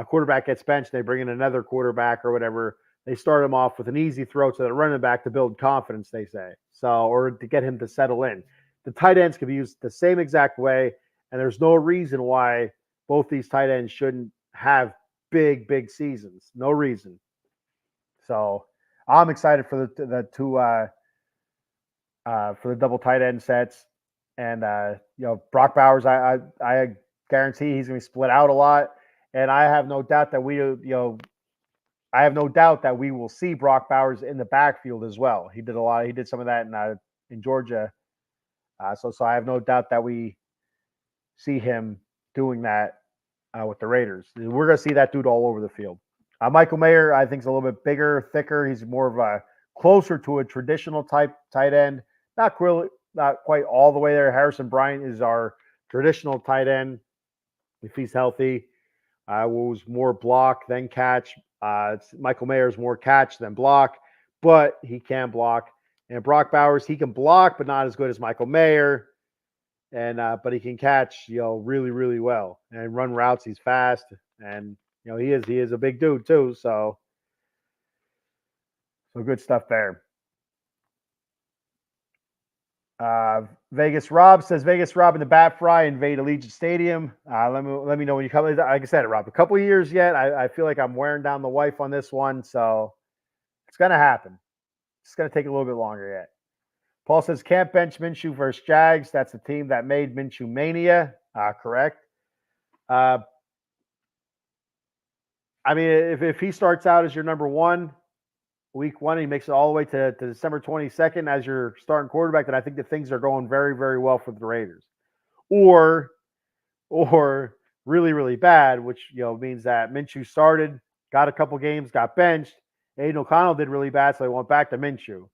quarterback gets benched, they bring in another quarterback or whatever. They start him off with an easy throw to the running back to build confidence, they say, or to get him to settle in. The tight ends can be used the same exact way, and there's no reason why both these tight ends shouldn't have big seasons. No reason. So I'm excited for the two for the double tight end sets. And Brock Bowers, I guarantee he's going to be split out a lot. And I have no doubt that we will see Brock Bowers in the backfield as well. He did a lot. He did some of that in Georgia. So I have no doubt that we see him doing that with the Raiders. We're going to see that dude all over the field. Michael Mayer, I think, is a little bit bigger, thicker. He's more of a closer to a traditional type tight end. Not quite all the way there. Harrison Bryant is our traditional tight end if he's healthy. Was more block than catch. Michael Mayer is more catch than block, but he can block. And Brock Bowers, he can block, but not as good as Michael Mayer. And but he can catch, really, really well and run routes. He's fast, and he is a big dude too. So good stuff there. Vegas Rob says Vegas Rob and the Bat Fry invade Allegiant Stadium. Let me know when you come. Like I said, Rob, a couple of years yet. I feel like I'm wearing down the wife on this one, so it's gonna happen. It's gonna take a little bit longer yet. Paul says can't bench Minshew versus Jags. That's the team that made Minshew mania. Correct. I mean, if he starts out as your number one, week one, he makes it all the way to December 22nd as your starting quarterback, then I think that things are going very, very well for the Raiders. Or really, really bad, which means that Minshew started, got a couple games, got benched. Aiden O'Connell did really bad, so they went back to Minshew.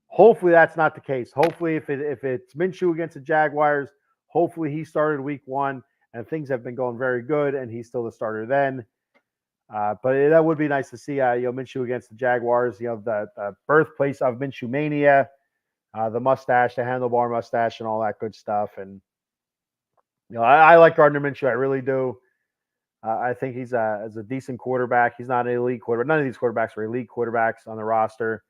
Hopefully that's not the case. Hopefully if it's Minshew against the Jaguars, hopefully he started week one and things have been going very good and he's still the starter then. But that would be nice to see, Minshew against the Jaguars. The birthplace of Minshew mania, the mustache, the handlebar mustache, and all that good stuff. And I like Gardner Minshew. I really do. I think he's a decent quarterback. He's not an elite quarterback. None of these quarterbacks are elite quarterbacks on the roster.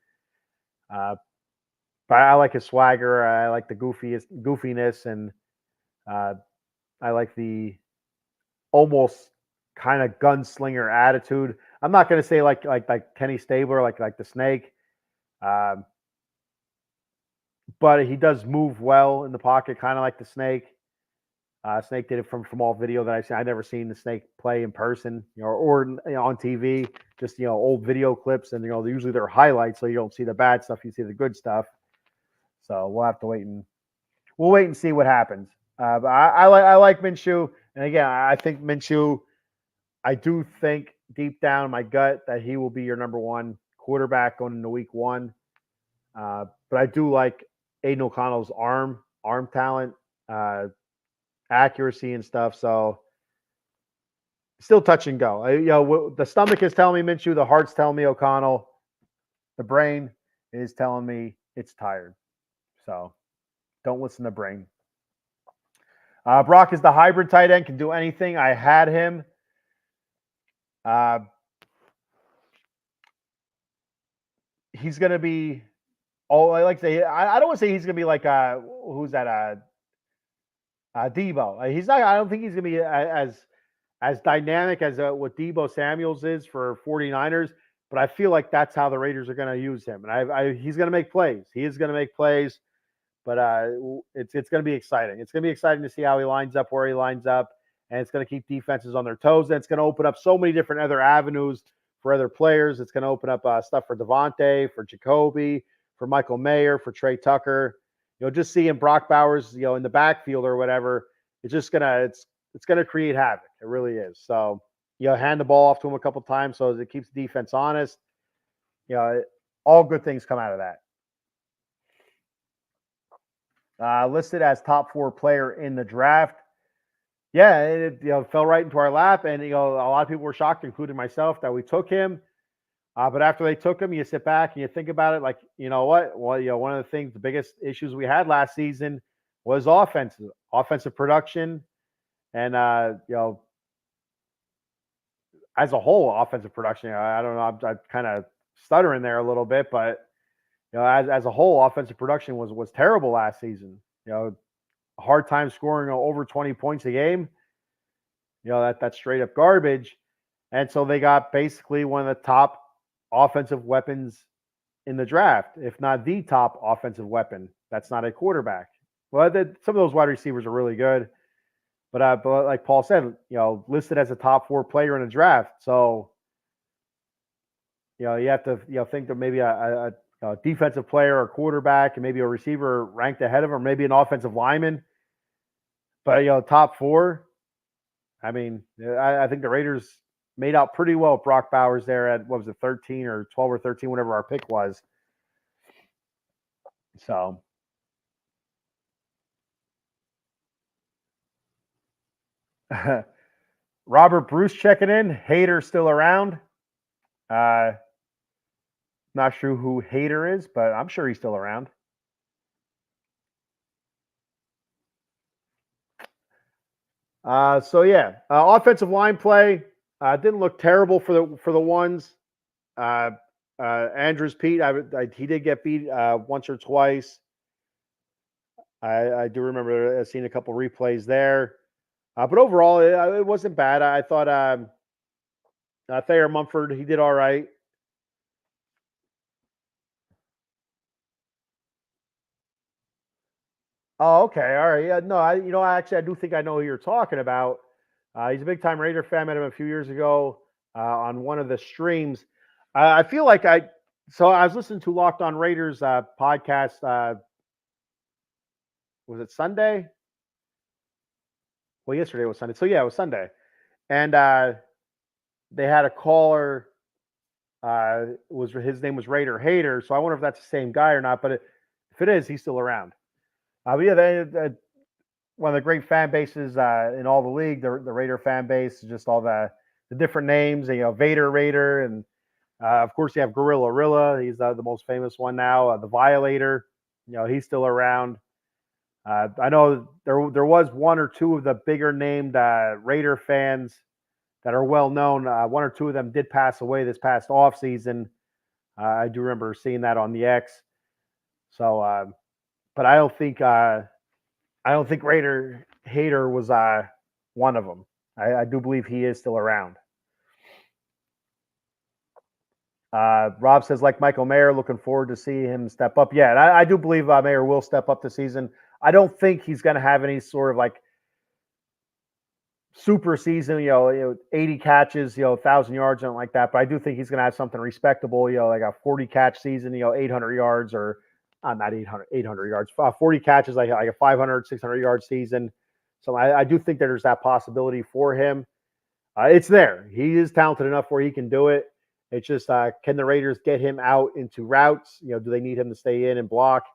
But I like his swagger. I like the goofiness, and I like the almost kind of gunslinger attitude. I'm not going to say like Kenny Stabler, like the Snake, but he does move well in the pocket, kind of like the Snake. Snake did it from all video that I've seen. I've never seen the Snake play in person, or on TV. Just old video clips, and usually they're highlights, so you don't see the bad stuff. You see the good stuff. So we'll have to wait and see what happens. But I like Minshew, and again, I think Minshew. I do think deep down in my gut that he will be your number one quarterback going into week one. But I do like Aiden O'Connell's arm talent, accuracy and stuff. So still touch and go. The stomach is telling me Minshew, the heart's telling me O'Connell, the brain is telling me it's tired. So don't listen to brain. Brock is the hybrid tight end, can do anything. I had him. He's going to be, I like to say, I don't want to say he's going to be like, who's that? Debo. He's not, I don't think he's going to be as dynamic as what Debo Samuels is for 49ers, but I feel like that's how the Raiders are going to use him. And he's going to make plays. He is going to make plays, but it's going to be exciting. It's going to be exciting to see how he lines up, where he lines up. And it's going to keep defenses on their toes. And it's going to open up so many different other avenues for other players. It's going to open up stuff for Devontae, for Jacoby, for Michael Mayer, for Trey Tucker. Just seeing Brock Bowers, in the backfield or whatever, it's just it's going to create havoc. It really is. So, hand the ball off to him a couple times so it keeps the defense honest. All good things come out of that. Listed as top 4 player in the draft. Yeah, it fell right into our lap, and a lot of people were shocked, including myself, that we took him. But after they took him, you sit back and you think about it, like, you know what? Well, one of the biggest issues we had last season was offensive production, and as a whole, offensive production. I don't know, I'm kind of stuttering there a little bit, but as a whole, offensive production was terrible last season. A hard time scoring over 20 points a game. That's straight up garbage. And so they got basically one of the top offensive weapons in the draft, if not the top offensive weapon. That's not a quarterback. Well, some of those wide receivers are really good, but like Paul said, listed as a top 4 player in the draft. So, you have to think that maybe a defensive player or quarterback and maybe a receiver ranked ahead of him, or maybe an offensive lineman. But top 4. I mean, I think the Raiders made out pretty well with Brock Bowers there at, what was it, 13 or 12 or 13, whatever our pick was. So, Robert Bruce checking in. Hater still around. Not sure who Hater is, but I'm sure he's still around. Offensive line play didn't look terrible for the ones. Andrews Pete, he did get beat once or twice. I do remember seeing a couple replays there, but overall it wasn't bad. I thought Thayer Mumford, he did all right. Oh, okay, all right. Yeah, no, I do think I know who you're talking about. He's a big time Raider fan. Met him a few years ago on one of the streams. I feel like I was listening to Locked On Raiders podcast. Was it Sunday? Well, yesterday was Sunday. So yeah, it was Sunday, and they had a caller. Was his name was Raider Hater? So I wonder if that's the same guy or not. But if it is, he's still around. But yeah, one of the great fan bases in all the league, the Raider fan base, just all the different names. Vader Raider, and of course you have Gorilla Rilla. He's the most famous one now. The Violator, he's still around. I know there was one or two of the bigger named Raider fans that are well known. One or two of them did pass away this past off season. I do remember seeing that on the X. So, but I don't think Raider Hater was one of them. I do believe he is still around. Rob says, like Michael Mayer, looking forward to see him step up. Yeah, and I do believe Mayer will step up this season. I don't think he's going to have any sort of like super season, 80 catches, 1,000 yards, something like that. But I do think he's going to have something respectable, like a 40 catch season, 800 yards, or not 800 yards, 40 catches, like a 500, 600 yard season. So I do think that there's that possibility for him. It's there. He is talented enough where he can do it. It's just, can the Raiders get him out into routes? Do they need him to stay in and block?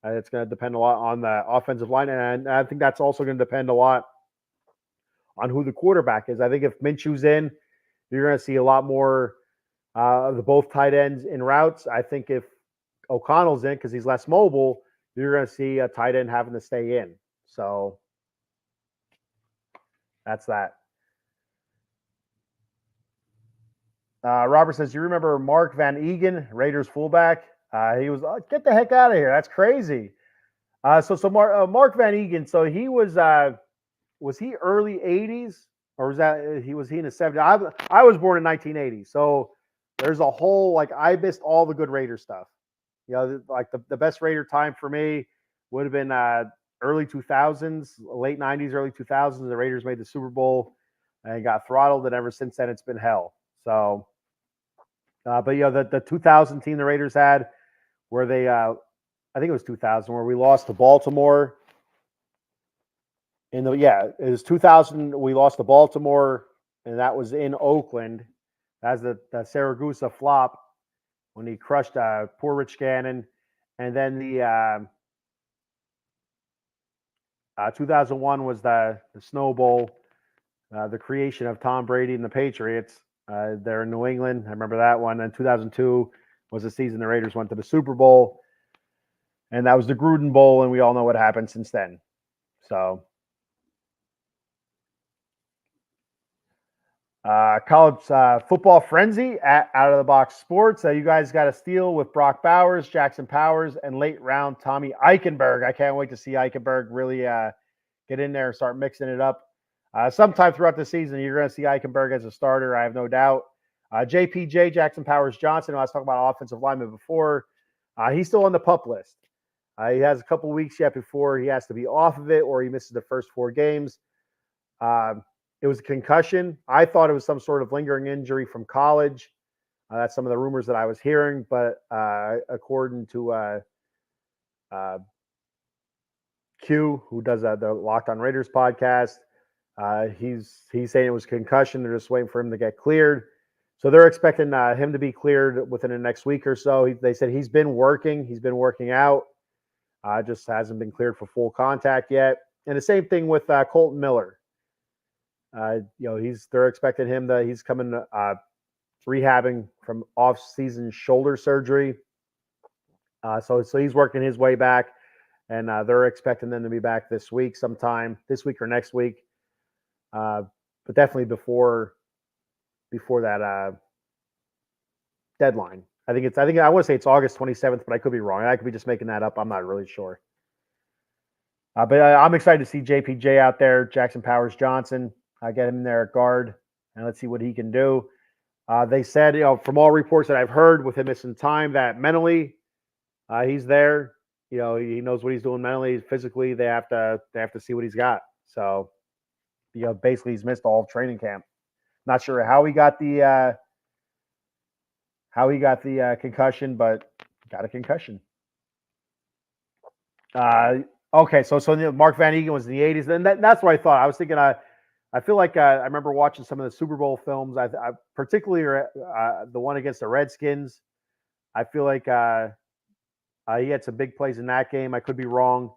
It's going to depend a lot on the offensive line. And I think that's also going to depend a lot on who the quarterback is. I think if Minshew's in, you're going to see a lot more of the both tight ends in routes. I think if O'Connell's in, because he's less mobile, you're going to see a tight end having to stay in. So that's that. Robert says, you remember Mark Van Egan, Raiders fullback? He was, get the heck out of here. That's crazy. Mark Van Egan, so he was he early 80s, or was he in the 70s? I was born in 1980. So there's a whole, like, I missed all the good Raider stuff. Like the best Raider time for me would have been early 2000s, late 90s, early 2000s. The Raiders made the Super Bowl and got throttled, and ever since then it's been hell. So, but the 2000 team the Raiders had, where they, I think it was 2000, where we lost to Baltimore. It was 2000. We lost to Baltimore, and that was in Oakland. That's the Saragusa flop when he crushed poor Rich Gannon. And then the 2001 was the Snow Bowl, the creation of Tom Brady and the Patriots. They're in New England. I remember that one. And 2002 was the season the Raiders went to the Super Bowl. And that was the Gruden Bowl, and we all know what happened since then. So, college football frenzy at Out of the Box Sports. You guys got a steal with Brock Bowers, Jackson Powers, and late round Tommy Eichenberg. I can't wait to see Eichenberg really get in there and start mixing it up. Sometime throughout the season, you're going to see Eichenberg as a starter. I have no doubt. JPJ, Jackson Powers Johnson, I was talking about offensive lineman before, he's still on the PUP list. He has a couple weeks yet before he has to be off of it or he misses the first 4 games. It was a concussion. I thought it was some sort of lingering injury from college. That's some of the rumors that I was hearing, but according to Q, who does the Locked On Raiders podcast, he's saying it was concussion. They're just waiting for him to get cleared. So they're expecting him to be cleared within the next week or so. They said he's been working out, just hasn't been cleared for full contact yet. And the same thing with Colton Miller. They're expecting him he's coming rehabbing from off-season shoulder surgery. So he's working his way back, and they're expecting them to be back this week sometime, this week or next week. But definitely before that deadline. I want to say it's August 27th, but I could be wrong. I could be just making that up. I'm not really sure. But I'm excited to see JPJ out there, Jackson Powers Johnson, get him there at guard, and let's see what he can do. They said, from all reports that I've heard with him missing time, that mentally he's there. He knows what he's doing mentally, physically. They have to see what he's got. So, basically he's missed all of training camp. Not sure how he got the concussion, but got a concussion. Okay, so Mark Van Egan was in the 80s, and that's what I thought. I was thinking, I feel like I remember watching some of the Super Bowl films. I particularly the one against the Redskins. I feel like he had some big plays in that game. I could be wrong,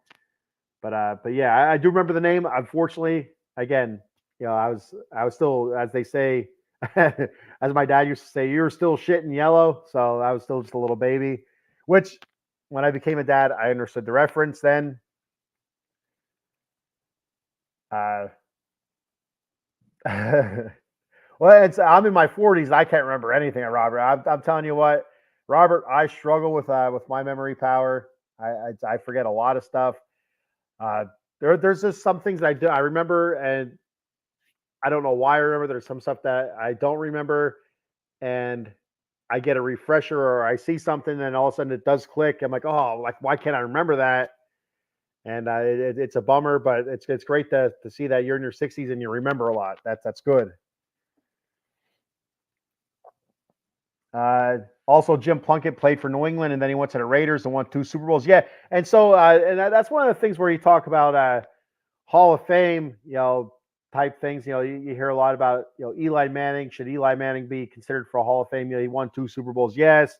but yeah, I do remember the name. Unfortunately, again, I was still, as they say, as my dad used to say, you were still shit and yellow. So I was still just a little baby, which when I became a dad, I understood the reference then. Well, I'm in my 40s. I can't remember anything, Robert. I'm telling you what, Robert, I struggle with my memory power. I forget a lot of stuff. There's just some things that I remember, and I don't know why I remember. There's some stuff that I don't remember, and I get a refresher or I see something, and all of a sudden it does click. I'm like, oh, why can't I remember that? And it's a bummer, but it's great to see that you're in your 60s and you remember a lot. That's good. Also, Jim Plunkett played for New England, and then he went to the Raiders and won 2 Super Bowls. Yeah, and so that's one of the things where you talk about Hall of Fame, type things. You hear a lot about Eli Manning. Should Eli Manning be considered for a Hall of Fame? He won 2 Super Bowls, yes,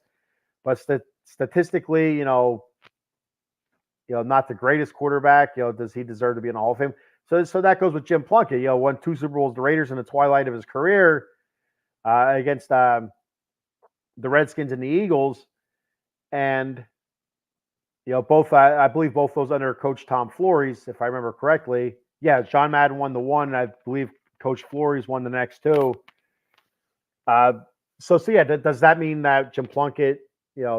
but statistically, not the greatest quarterback. Does he deserve to be in the Hall of Fame? So that goes with Jim Plunkett. Won 2 Super Bowls, the Raiders in the twilight of his career against the Redskins and the Eagles, and both I believe both those under Coach Tom Flores, if I remember correctly. Yeah, John Madden won the one, and I believe Coach Flores won the next 2. So yeah, does that mean that Jim Plunkett,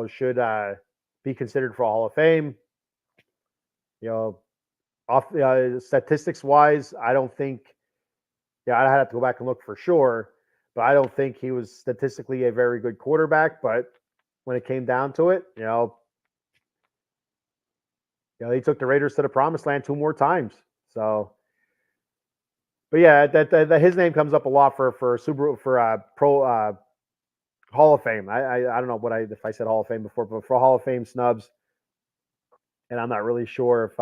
should be considered for a Hall of Fame? Statistics wise, I don't think. Yeah, I'd have to go back and look for sure, but I don't think he was statistically a very good quarterback. But when it came down to it, he took the Raiders to the promised land 2 more times. So, but yeah, that his name comes up a lot for pro Hall of Fame. I don't know if I said Hall of Fame before, but for Hall of Fame snubs, and I'm not really sure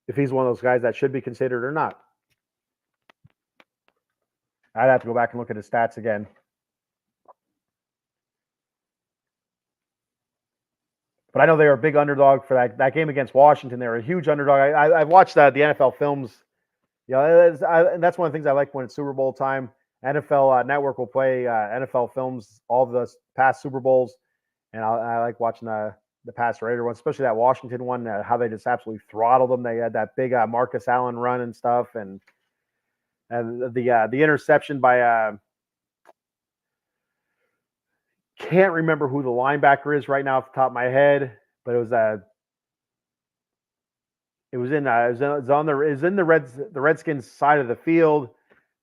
if he's one of those guys that should be considered or not. I'd have to go back and look at his stats again. But I know they were a big underdog for that game against Washington. They were a huge underdog. I've watched the NFL films. And that's one of the things I like when it's Super Bowl time. NFL Network will play NFL films, all the past Super Bowls, and I like watching the past Raider one, especially that Washington one. How they just absolutely throttled them. They had that big Marcus Allen run and stuff, and the interception by can't remember who the linebacker is right now off the top of my head, but it was in the Redskins side of the field,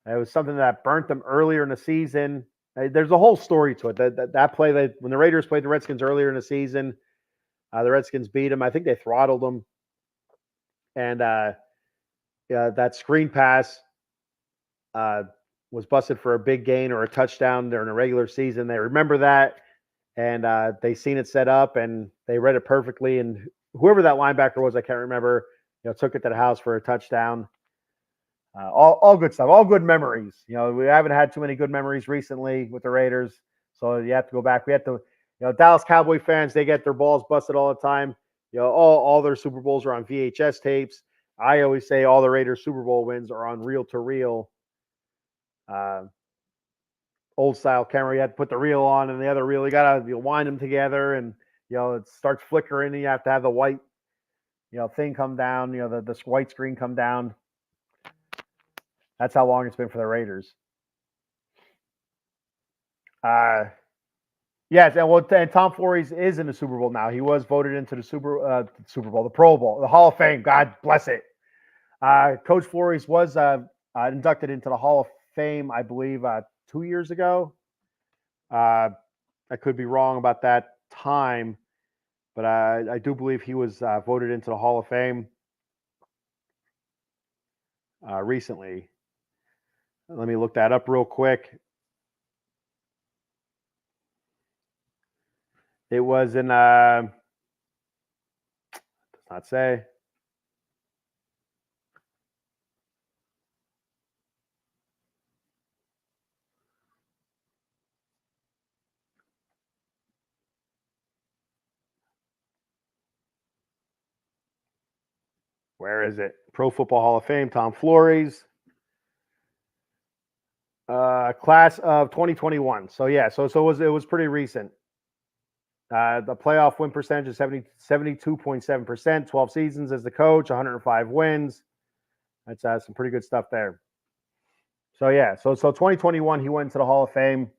It was something that burnt them earlier in the season. There's a whole story to it. That play, when the Raiders played the Redskins earlier in the season, the Redskins beat them. I think they throttled them. And that screen pass was busted for a big gain or a touchdown during a regular season. They remember that, and they seen it set up, and they read it perfectly. And whoever that linebacker was, I can't remember, took it to the house for a touchdown. All good stuff, all good memories. We haven't had too many good memories recently with the Raiders, so you have to go back. We have to, Dallas Cowboy fans, they get their balls busted all the time. All their Super Bowls are on VHS tapes. I always say all the Raiders Super Bowl wins are on reel-to-reel, old style camera. You have to put the reel on and the other reel. You got to wind them together, and it starts flickering, and you have to have the white thing come down. The white screen come down. That's how long it's been for the Raiders. Yes, and Tom Flores is in the Super Bowl now. He was voted into the Super Bowl, the Pro Bowl, the Hall of Fame. God bless it. Coach Flores was inducted into the Hall of Fame, I believe, 2 years ago. I could be wrong about that time, but I do believe he was voted into the Hall of Fame recently. Let me look that up real quick. It was in, does not say. Where is it? Pro Football Hall of Fame, Tom Flores. Class of 2021. So yeah, so it was pretty recent. The playoff win percentage is 72.7%, 12 seasons as the coach, 105 wins. That's some pretty good stuff there. So yeah, so 2021 he went to the Hall of Fame,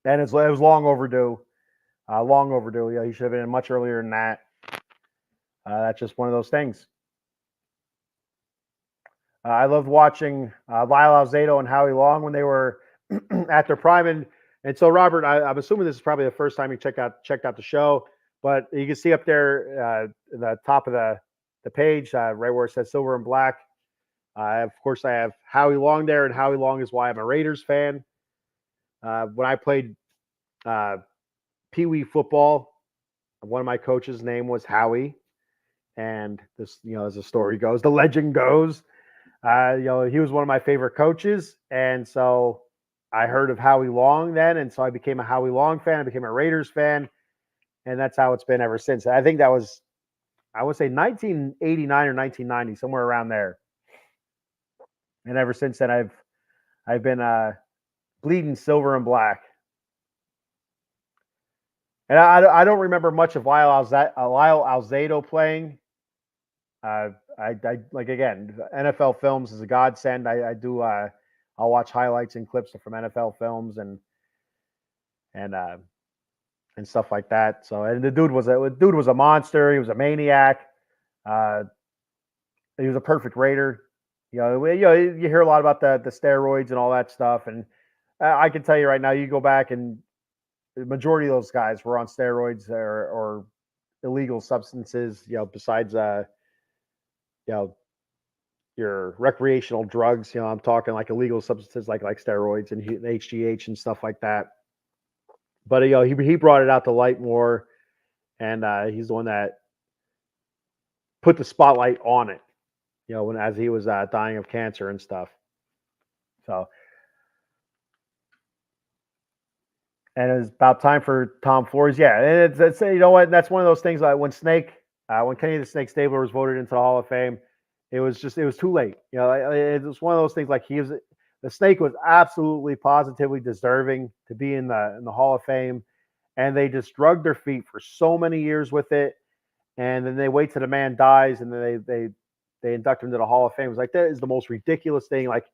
and it was long overdue. Long overdue. Yeah, he should have been much earlier than that. That's just one of those things. I loved watching Lyle Alzado and Howie Long when they were at their prime. And so, Robert, I'm assuming this is probably the first time you checked out the show, but you can see up there the top of the page, right where it says Silver and Black. Of course, I have Howie Long there, and Howie Long is why I'm a Raiders fan. When I played Pee Wee football, one of my coaches' name was Howie, and this, as the story goes, the legend goes. He was one of my favorite coaches, and so I heard of Howie Long then, and so I became a Howie Long fan. I became a Raiders fan, and that's how it's been ever since. I think that was, I would say, 1989 or 1990, somewhere around there. And ever since then, I've been bleeding silver and black. And I don't remember much of Lyle Alzado playing. I like, again, NFL films is a godsend. I'll watch highlights and clips from NFL films and stuff like that. So, and the dude was a monster. He was a maniac. He was a perfect Raider. You hear a lot about the steroids and all that stuff, and I can tell you right now, you go back and the majority of those guys were on steroids or illegal substances. Besides your recreational drugs. I'm talking like illegal substances like steroids and HGH and stuff like that. But he brought it out to light more, and he's the one that put the spotlight on it. As he was dying of cancer and stuff. So, and it's about time for Tom Flores. Yeah, and it's you know what? That's one of those things. Like when Kenny the Snake Stabler was voted into the Hall of Fame, it was too late. It was one of those things. Like the Snake was absolutely positively deserving to be in the Hall of Fame, and they just drugged their feet for so many years with it, and then they wait till the man dies, and then they induct him to the Hall of Fame. It was like, that is the most ridiculous thing. Like,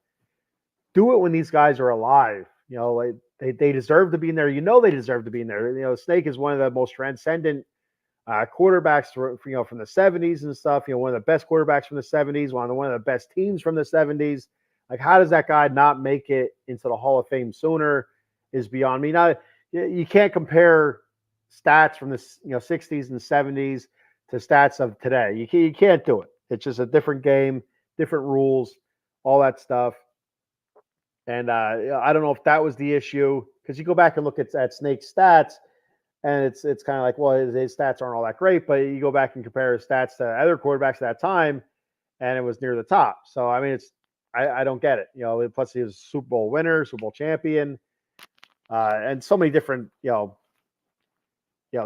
do it when these guys are alive. Like they deserve to be in there. They deserve to be in there. Snake is one of the most transcendent quarterbacks from the 70s and stuff. One of the best quarterbacks from the 70s. One of the best teams from the 70s. Like, how does that guy not make it into the Hall of Fame sooner is beyond me. Now, you can't compare stats from the 60s and 70s to stats of today. You can't do it. It's just a different game, different rules, all that stuff. And I don't know if that was the issue because you go back and look at Snake's stats, and it's kind of like, well, his stats aren't all that great, but you go back and compare his stats to other quarterbacks at that time, and it was near the top. So I mean, I don't get it. Plus he was a Super Bowl winner, Super Bowl champion, and so many different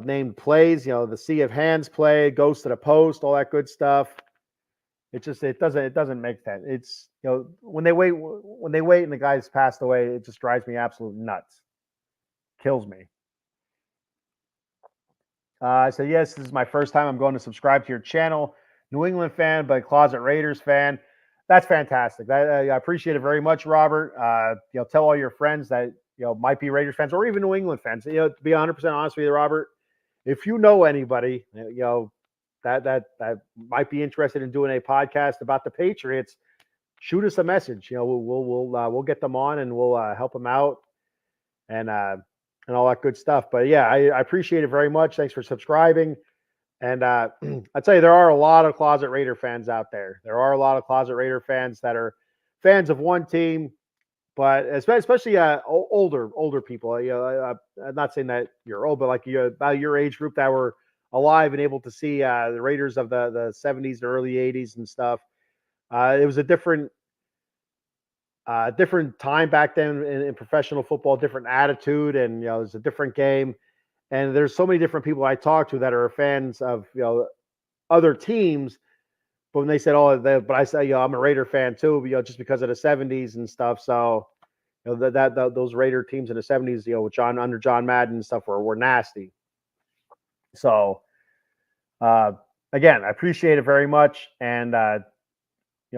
named plays. The Sea of Hands play, goes to the post, all that good stuff. It doesn't make sense. It's when they wait and the guy's passed away, it just drives me absolute nuts. Kills me. I said, yes, this is my first time I'm going to subscribe to your channel. New England fan, but closet Raiders fan. That's fantastic. I appreciate it very much, Robert. Tell all your friends that might be Raiders fans or even New England fans. To be 100% honest with you, Robert, if you know anybody, that might be interested in doing a podcast about the Patriots, shoot us a message. We'll get them on and we'll help them out and all that good stuff. But yeah, I appreciate it very much. Thanks for subscribing. And I tell you, there are a lot of closet Raider fans out there. There are a lot of closet Raider fans that are fans of one team, but especially older people. I'm not saying that you're old, but like about your age group that were alive and able to see the Raiders of the 70s, the early 80s and stuff. It was a different time back then in professional football, different attitude, and it was a different game. And there's so many different people I talk to that are fans of other teams. But when they said, but I say, I'm a Raider fan too, just because of the 70s and stuff. So those Raider teams in the 70s, with under John Madden and stuff were nasty. So again, I appreciate it very much. And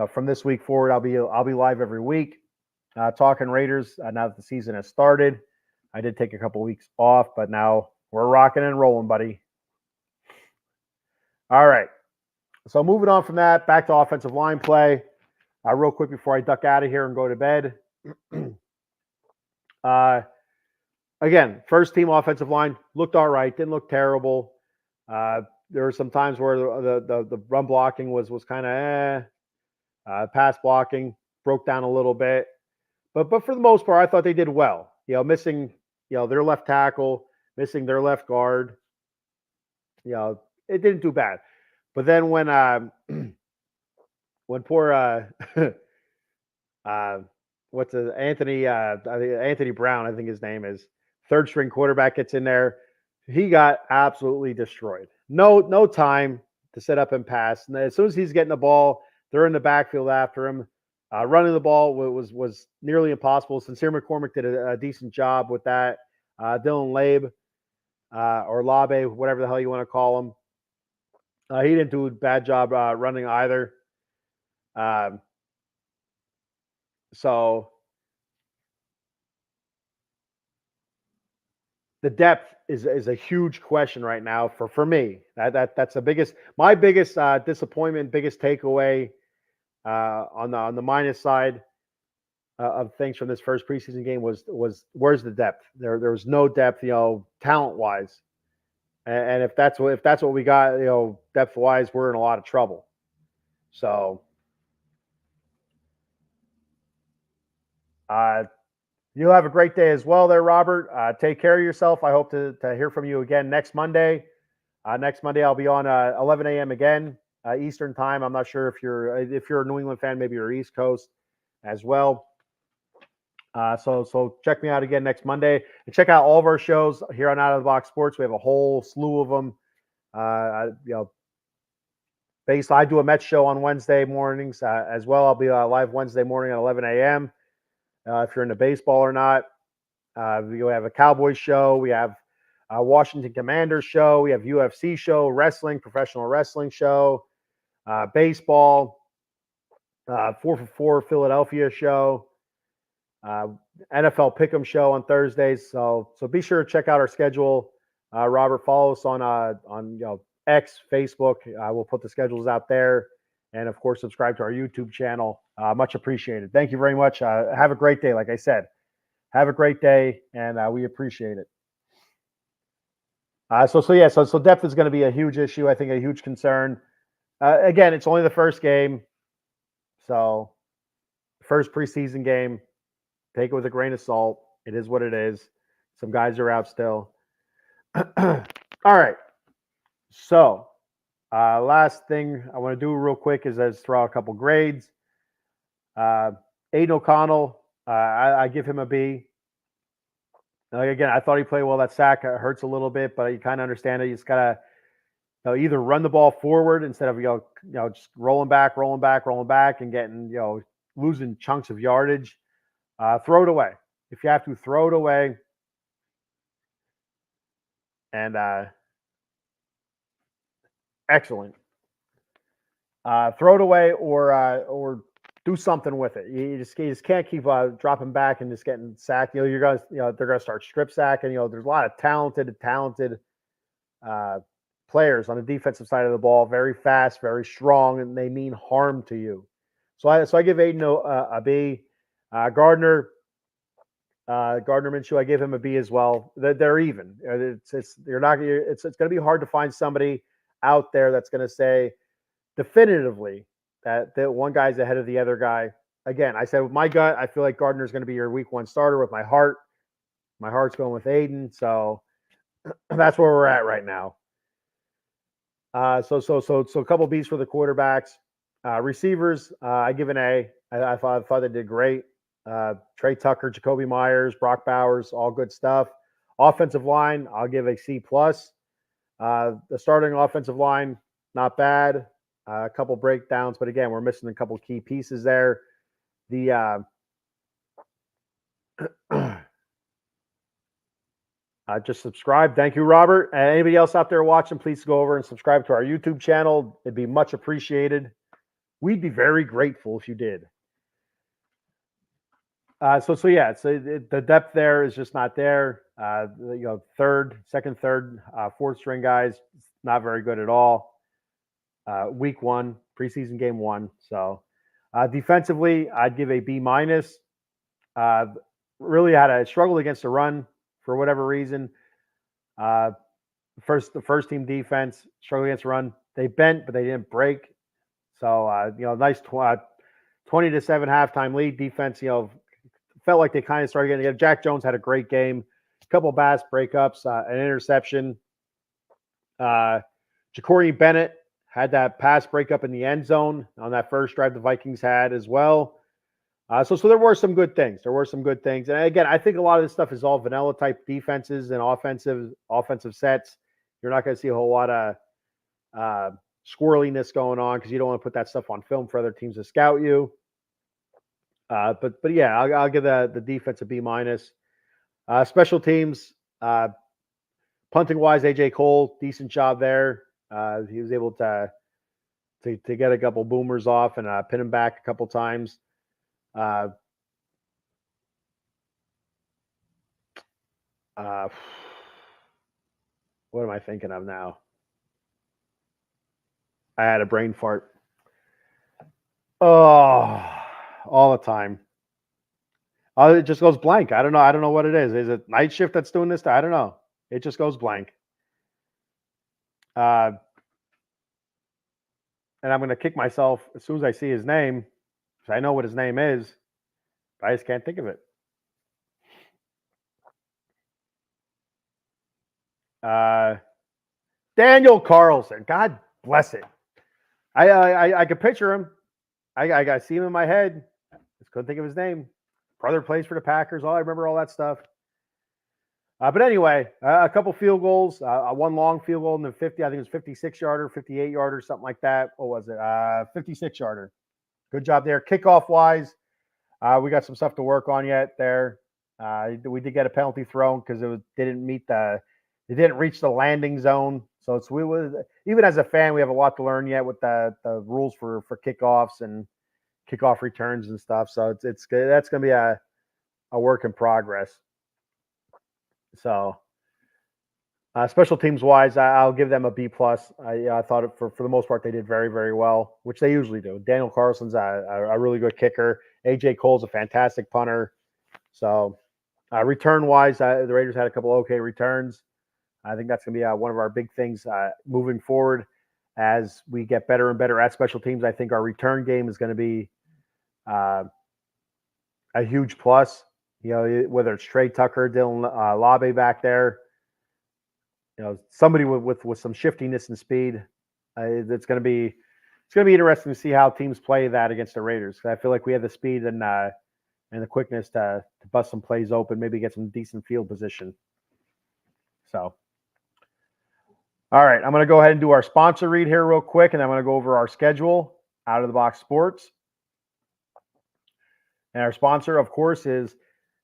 from this week forward, I'll be live every week talking Raiders now that the season has started. I did take a couple weeks off, but now we're rocking and rolling, buddy. All right. So moving on from that, back to offensive line play. Real quick before I duck out of here and go to bed. Again, first team offensive line looked all right. Didn't look terrible. There were some times where the run blocking was kind of pass blocking broke down a little bit. But for the most part, I thought they did well. Missing their left tackle, missing their left guard. It didn't do bad. But then when poor Anthony Brown, I think his name is, third string quarterback gets in there, he got absolutely destroyed. No time to set up and pass. And as soon as he's getting the ball, they're in the backfield after him. Running the ball was nearly impossible. Sincere McCormick did a decent job with that. Dylan Labe or Labe, whatever the hell you want to call him, he didn't do a bad job running either. So the depth is a huge question right now for me. That's my biggest disappointment, biggest takeaway on the minus side of things from this first preseason game was where's the depth? There was no depth, talent wise. And if that's what we got, depth wise, we're in a lot of trouble. So you'll have a great day as well there, Robert. Take care of yourself. I hope to hear from you again next Monday. Next Monday I'll be on 11 a.m. again, Eastern time. I'm not sure if you're a New England fan, maybe you're East Coast as well. So check me out again next Monday and check out all of our shows here on Out of the Box Sports. We have a whole slew of them. I do a Mets show on Wednesday mornings as well. I'll be live Wednesday morning at 11 a.m. If you're into baseball or not. We have a Cowboys show. We have a Washington Commanders show. We have UFC show, wrestling, professional wrestling show, baseball, 4for4 Philadelphia show. NFL Pick'em show on Thursdays. So be sure to check out our schedule. Robert, follow us on X, Facebook. We'll put the schedules out there, And of course, subscribe to our YouTube channel. Much appreciated. Thank you very much. Have a great day. Like I said, have a great day, and we appreciate it. So depth is going to be a huge issue. I think a huge concern. Again, it's only the first game, so first preseason game. Take it with a grain of salt. It is what it is. Some guys are out still. All right. So, last thing I want to do real quick is just throw out a couple grades. Aiden O'Connell, I give him a B. Again, I thought he played well. That sack hurts a little bit, but you kind of understand it. You just gotta either run the ball forward instead of just rolling back, and getting losing chunks of yardage. Throw it away if you have to. Throw it away, and excellent. Throw it away or do something with it. You just can't keep dropping back and just getting sacked. You're gonna they're gonna start strip sacking. There's a lot of talented players on the defensive side of the ball, very fast, very strong, and they mean harm to you. So I give Aiden a B. Gardner Minshew, I give him a B as well. They're even. It's going to be hard to find somebody out there that's going to say definitively that one guy's ahead of the other guy. Again, I said with my gut, I feel like Gardner's going to be your week 1 starter. With my heart's going with Aiden. So that's where we're at right now. So a couple B's for the quarterbacks. Receivers, I give an A. I thought they did great. Trey Tucker, Jacoby Myers, Brock Bowers, all good stuff. Offensive line, I'll give a C+. The starting offensive line, not bad. A couple breakdowns, but again, we're missing a couple key pieces there. The just subscribe. Thank you, Robert. Anybody else out there watching, please go over and subscribe to our YouTube channel. It'd be much appreciated. We'd be very grateful if you did. The depth there is just not there. Second, third, fourth string guys, not very good at all. Week 1, preseason game 1. So defensively, I'd give a B-. Really had a struggle against the run for whatever reason. The first team defense struggled against the run. They bent, but they didn't break. So nice 20-7 halftime lead. Defense, felt like they kind of started getting together. Jack Jones had a great game. A couple Bass breakups, an interception. Ja'Cory Bennett had that pass breakup in the end zone on that first drive the Vikings had as well. So there were some good things. And again, I think a lot of this stuff is all vanilla type defenses and offensive sets. You're not going to see a whole lot of squirreliness going on because you don't want to put that stuff on film for other teams to scout you. But yeah, I'll give the defense a B-. Special teams, punting wise, AJ Cole, decent job there. He was able to get a couple boomers off and pin him back a couple times. What am I thinking of now? I had a brain fart. Oh, all the time. It just goes blank. I don't know what it is. Is it night shift that's doing this? I don't know. It just goes blank. And I'm going to kick myself as soon as I see his name, because I know what his name is, but I just can't think of it. Daniel Carlson. God bless it. I could picture him. I see him in my head. Just couldn't think of his name. Brother plays for the Packers. I remember all that stuff. But anyway, a couple field goals, one long field goal in the 50, I think it was 56-yarder, 58-yarder, something like that. What was it? 56-yarder. Good job there. Kickoff-wise, we got some stuff to work on yet there. We did get a penalty thrown because it didn't reach the landing zone. So even as a fan, we have a lot to learn yet with the rules for kickoffs and kickoff returns and stuff. So that's going to be a work in progress. So, Special teams wise, I'll give them a B plus. I thought for the most part they did very, very well, which they usually do. Daniel Carlson's a really good kicker. AJ Cole's a fantastic punter. So return wise, the Raiders had a couple okay returns. I think that's going to be one of our big things moving forward as we get better and better at special teams. I think our return game is going to be a huge plus. You know, whether it's Trey Tucker, Dylan Labe back there. You know, somebody with some shiftiness and speed. It's going to be interesting to see how teams play that against the Raiders. I feel like we have the speed and the quickness to bust some plays open, maybe get some decent field position. So, all right, I'm going to go ahead and do our sponsor read here real quick, and I'm going to go over our schedule, Out of the Box Sports. And our sponsor, of course, is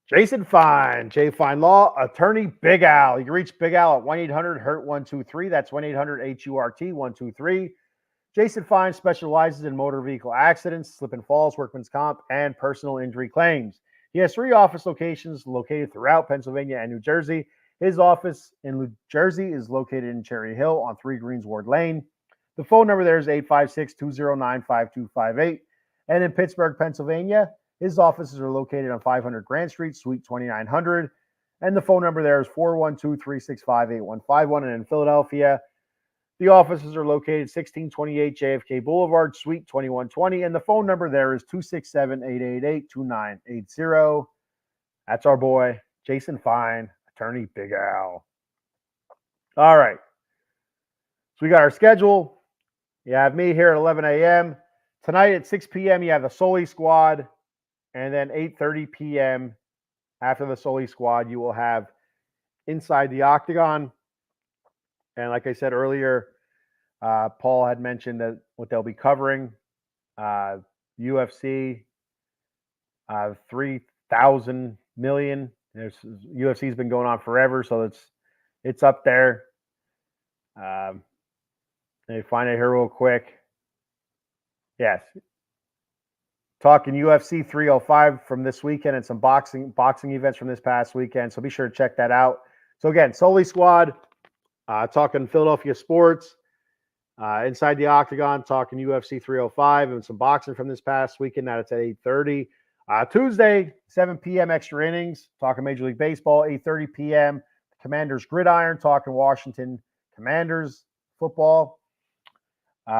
Jason Fine, J Fine Law, Attorney Big Al. You can reach Big Al at 1-800-HURT-123. That's 1-800-HURT-123. Jason Fine specializes in motor vehicle accidents, slip and falls, workman's comp, and personal injury claims. He has 3 office locations located throughout Pennsylvania and New Jersey. His office in New Jersey is located in Cherry Hill on 3 Greensward Lane. The phone number there is 856-209-5258. And in Pittsburgh, Pennsylvania, his offices are located on 500 Grant Street, Suite 2900. And the phone number there is 412-365-8151. And in Philadelphia, the offices are located 1628 JFK Boulevard, Suite 2120. And the phone number there is 267-888-2980. That's our boy, Jason Fine, Attorney Big Al. All right. So we got our schedule. You have me here at 11 a.m. Tonight at 6 p.m., you have the Soli Squad. And then 8:30 p.m. after the Soli Squad, you will have Inside the Octagon. And like I said earlier, Paul had mentioned that what they'll be covering, UFC 3,000 million. UFC's been going on forever, so it's up there. Let me find it here real quick. Yes. Talking UFC 305 from this weekend and some boxing events from this past weekend. So be sure to check that out. So again, Soli Squad, talking Philadelphia sports, Inside the Octagon, talking UFC 305 and some boxing from this past weekend. Now it's at 8:30. Tuesday, 7 p.m. extra innings, talking Major League Baseball. 8:30 p.m. Commanders Gridiron, talking Washington Commanders football.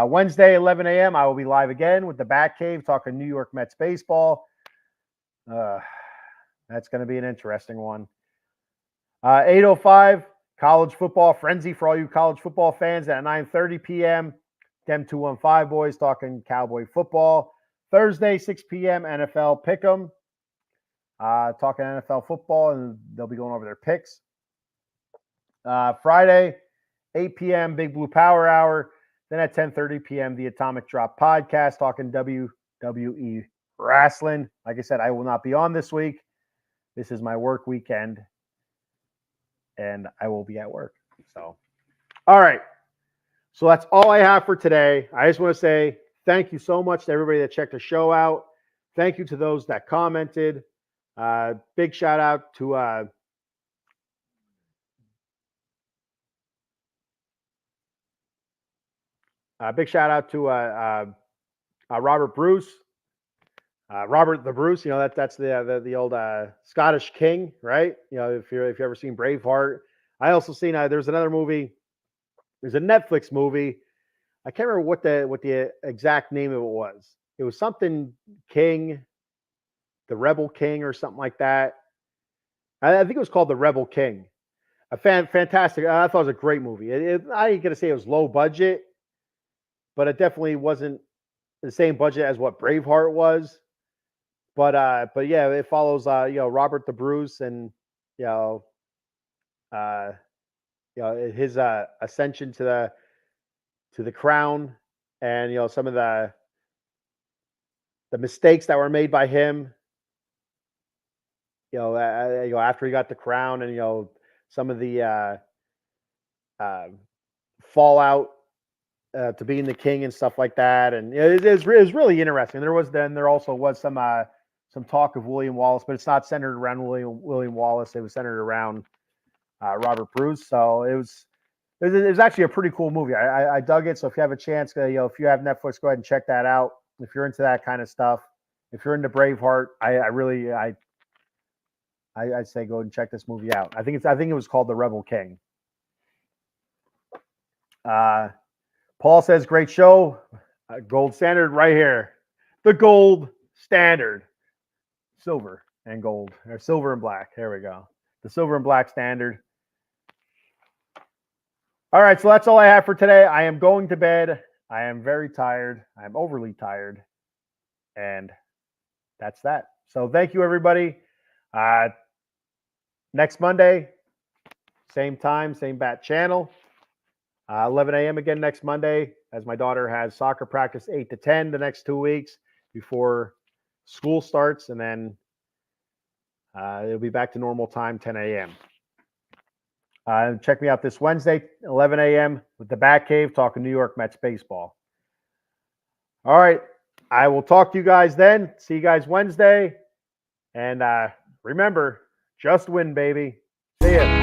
Wednesday, 11 a.m., I will be live again with the Bat Cave, talking New York Mets baseball. That's going to be an interesting one. 8:05, college football frenzy for all you college football fans at 9:30 p.m. Dem 215 boys talking Cowboy football. Thursday, 6 p.m., NFL Pick'em. Talking NFL football, and they'll be going over their picks. Friday, 8 p.m., Big Blue Power Hour. Then at 10:30 p.m., the Atomic Drop Podcast, talking WWE wrestling. Like I said, I will not be on this week. This is my work weekend, and I will be at work. So, all right. So that's all I have for today. I just want to say thank you so much to everybody that checked the show out. Thank you to those that commented. Big shout out to Robert Bruce. Robert the Bruce, you know, that's the old Scottish king, right? You know, if you've ever seen Braveheart. I also seen there's another movie. There's a Netflix movie. I can't remember what the exact name of it was. It was something King, the Rebel King, or something like that. I think it was called The Rebel King. A fantastic. I thought it was a great movie. I ain't gonna say it was low budget, but it definitely wasn't the same budget as what Braveheart was. But yeah, it follows Robert the Bruce and his ascension to the crown, and some of the mistakes that were made by him. After he got the crown, and some of the fallout to being the king and stuff like that, and it was really interesting. There also was some talk of William Wallace, but it's not centered around William Wallace. It was centered around Robert Bruce. So it was actually a pretty cool movie. I dug it. So if you have a chance, if you have Netflix, go ahead and check that out. If you're into that kind of stuff, if you're into Braveheart, I'd say go and check this movie out. I think it was called The Rebel King. Paul says, great show. Gold standard right here. The gold standard. Silver and gold. Or silver and black. There we go. The silver and black standard. All right, so that's all I have for today. I am going to bed. I am very tired. I'm overly tired. And that's that. So thank you, everybody. Next Monday, same time, same bat channel. 11 a.m. again next Monday, as my daughter has soccer practice 8 to 10 the next 2 weeks before school starts, and then it'll be back to normal time, 10 a.m. Check me out this Wednesday, 11 a.m. with the Bat Cave, talking New York Mets baseball. All right, I will talk to you guys then. See you guys Wednesday, and remember, just win, baby. See ya.